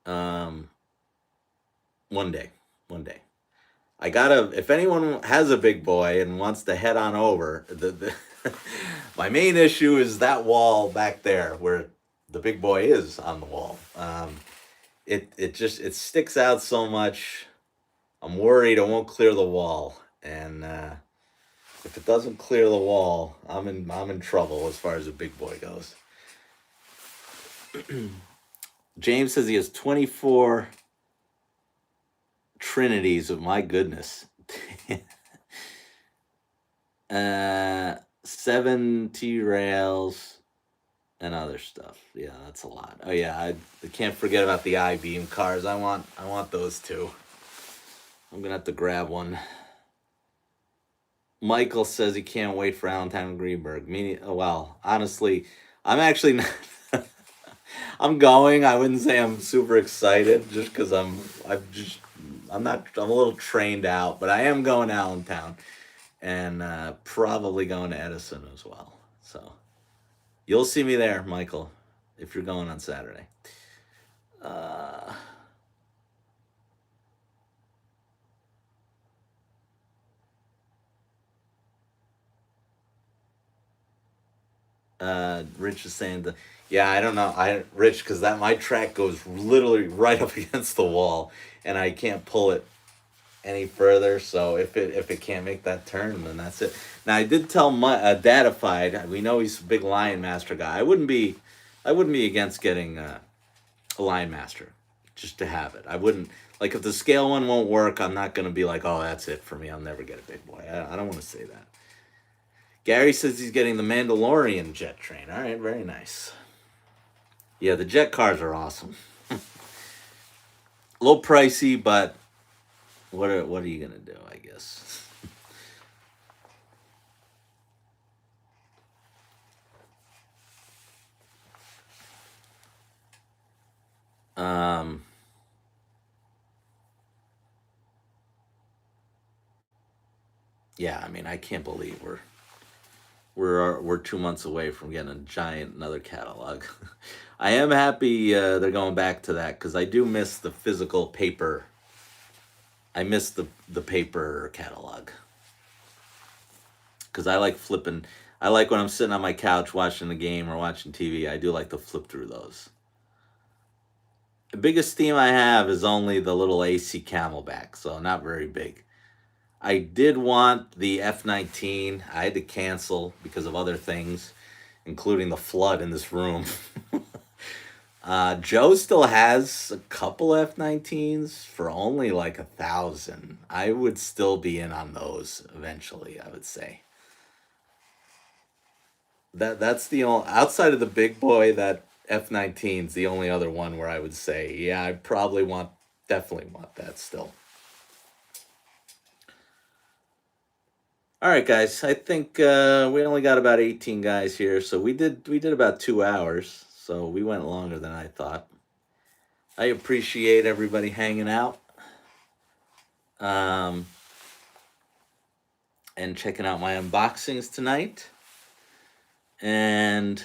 Um, one day, one day. I gotta, if anyone has a big boy and wants to head on over, my main issue is that wall back there where the big boy is on the wall. It just it sticks out so much. I'm worried it won't clear the wall, and if it doesn't clear the wall, I'm in trouble as far as a big boy goes. James says he has 24 Trinities. My goodness. 7 T-rails and other stuff. Yeah, that's a lot. Oh yeah, I can't forget about the I-beam cars. I want those too. I'm gonna have to grab one. Michael says he can't wait for Allentown and Greenberg. Well, honestly, I'm actually not. I'm going. I wouldn't say I'm super excited just because I'm not. I'm a little trained out, but I am going to Allentown and probably going to Edison as well. So you'll see me there, Michael, if you're going on Saturday. Rich is saying yeah, I don't know, Rich, because that my track goes literally right up against the wall, and I can't pull it any further. So if it can't make that turn, then that's it. Now I did tell my Datified. We know he's a big Lion Master guy. I wouldn't be against getting a Lion Master just to have it. I wouldn't like if the scale one won't work. I'm not gonna be like, oh, that's it for me. I'll never get a big boy. I don't want to say that. Gary says he's getting the Mandalorian jet train. All right, very nice. Yeah, the jet cars are awesome. A little pricey, but what are you gonna do? I guess. Um. Yeah, I mean, I can't believe we're 2 months away from getting a giant another catalog. I am happy they're going back to that because I do miss the physical paper. I miss the paper catalog because I like flipping. I like when I'm sitting on my couch watching the game or watching TV. I do like to flip through those. The biggest theme I have is only the little AC Camelback, so not very big. I did want the F-19. I had to cancel because of other things, including the flood in this room. Joe still has a couple F-19s for only like 1,000. I would still be in on those eventually, I would say. That's the only outside of the big boy, that F-19's the only other one where I would say, yeah, I probably definitely want that still. All right, guys. I think we only got about 18 guys here, so we did about 2 hours. So we went longer than I thought. I appreciate everybody hanging out, um, and checking out my unboxings tonight. And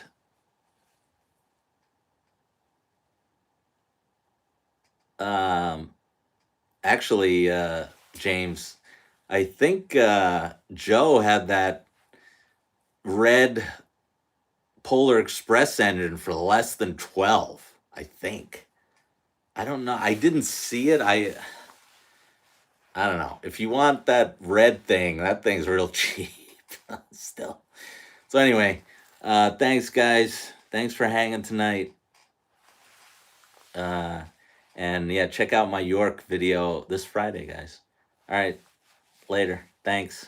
um, actually, James, I think Joe had that red Polar Express engine for less than 12. I think. I don't know. I didn't see it. I don't know. If you want that red thing, that thing's real cheap still. So anyway, thanks guys. Thanks for hanging tonight. Uh, and yeah, check out my York video this Friday, guys. All right, later. Thanks.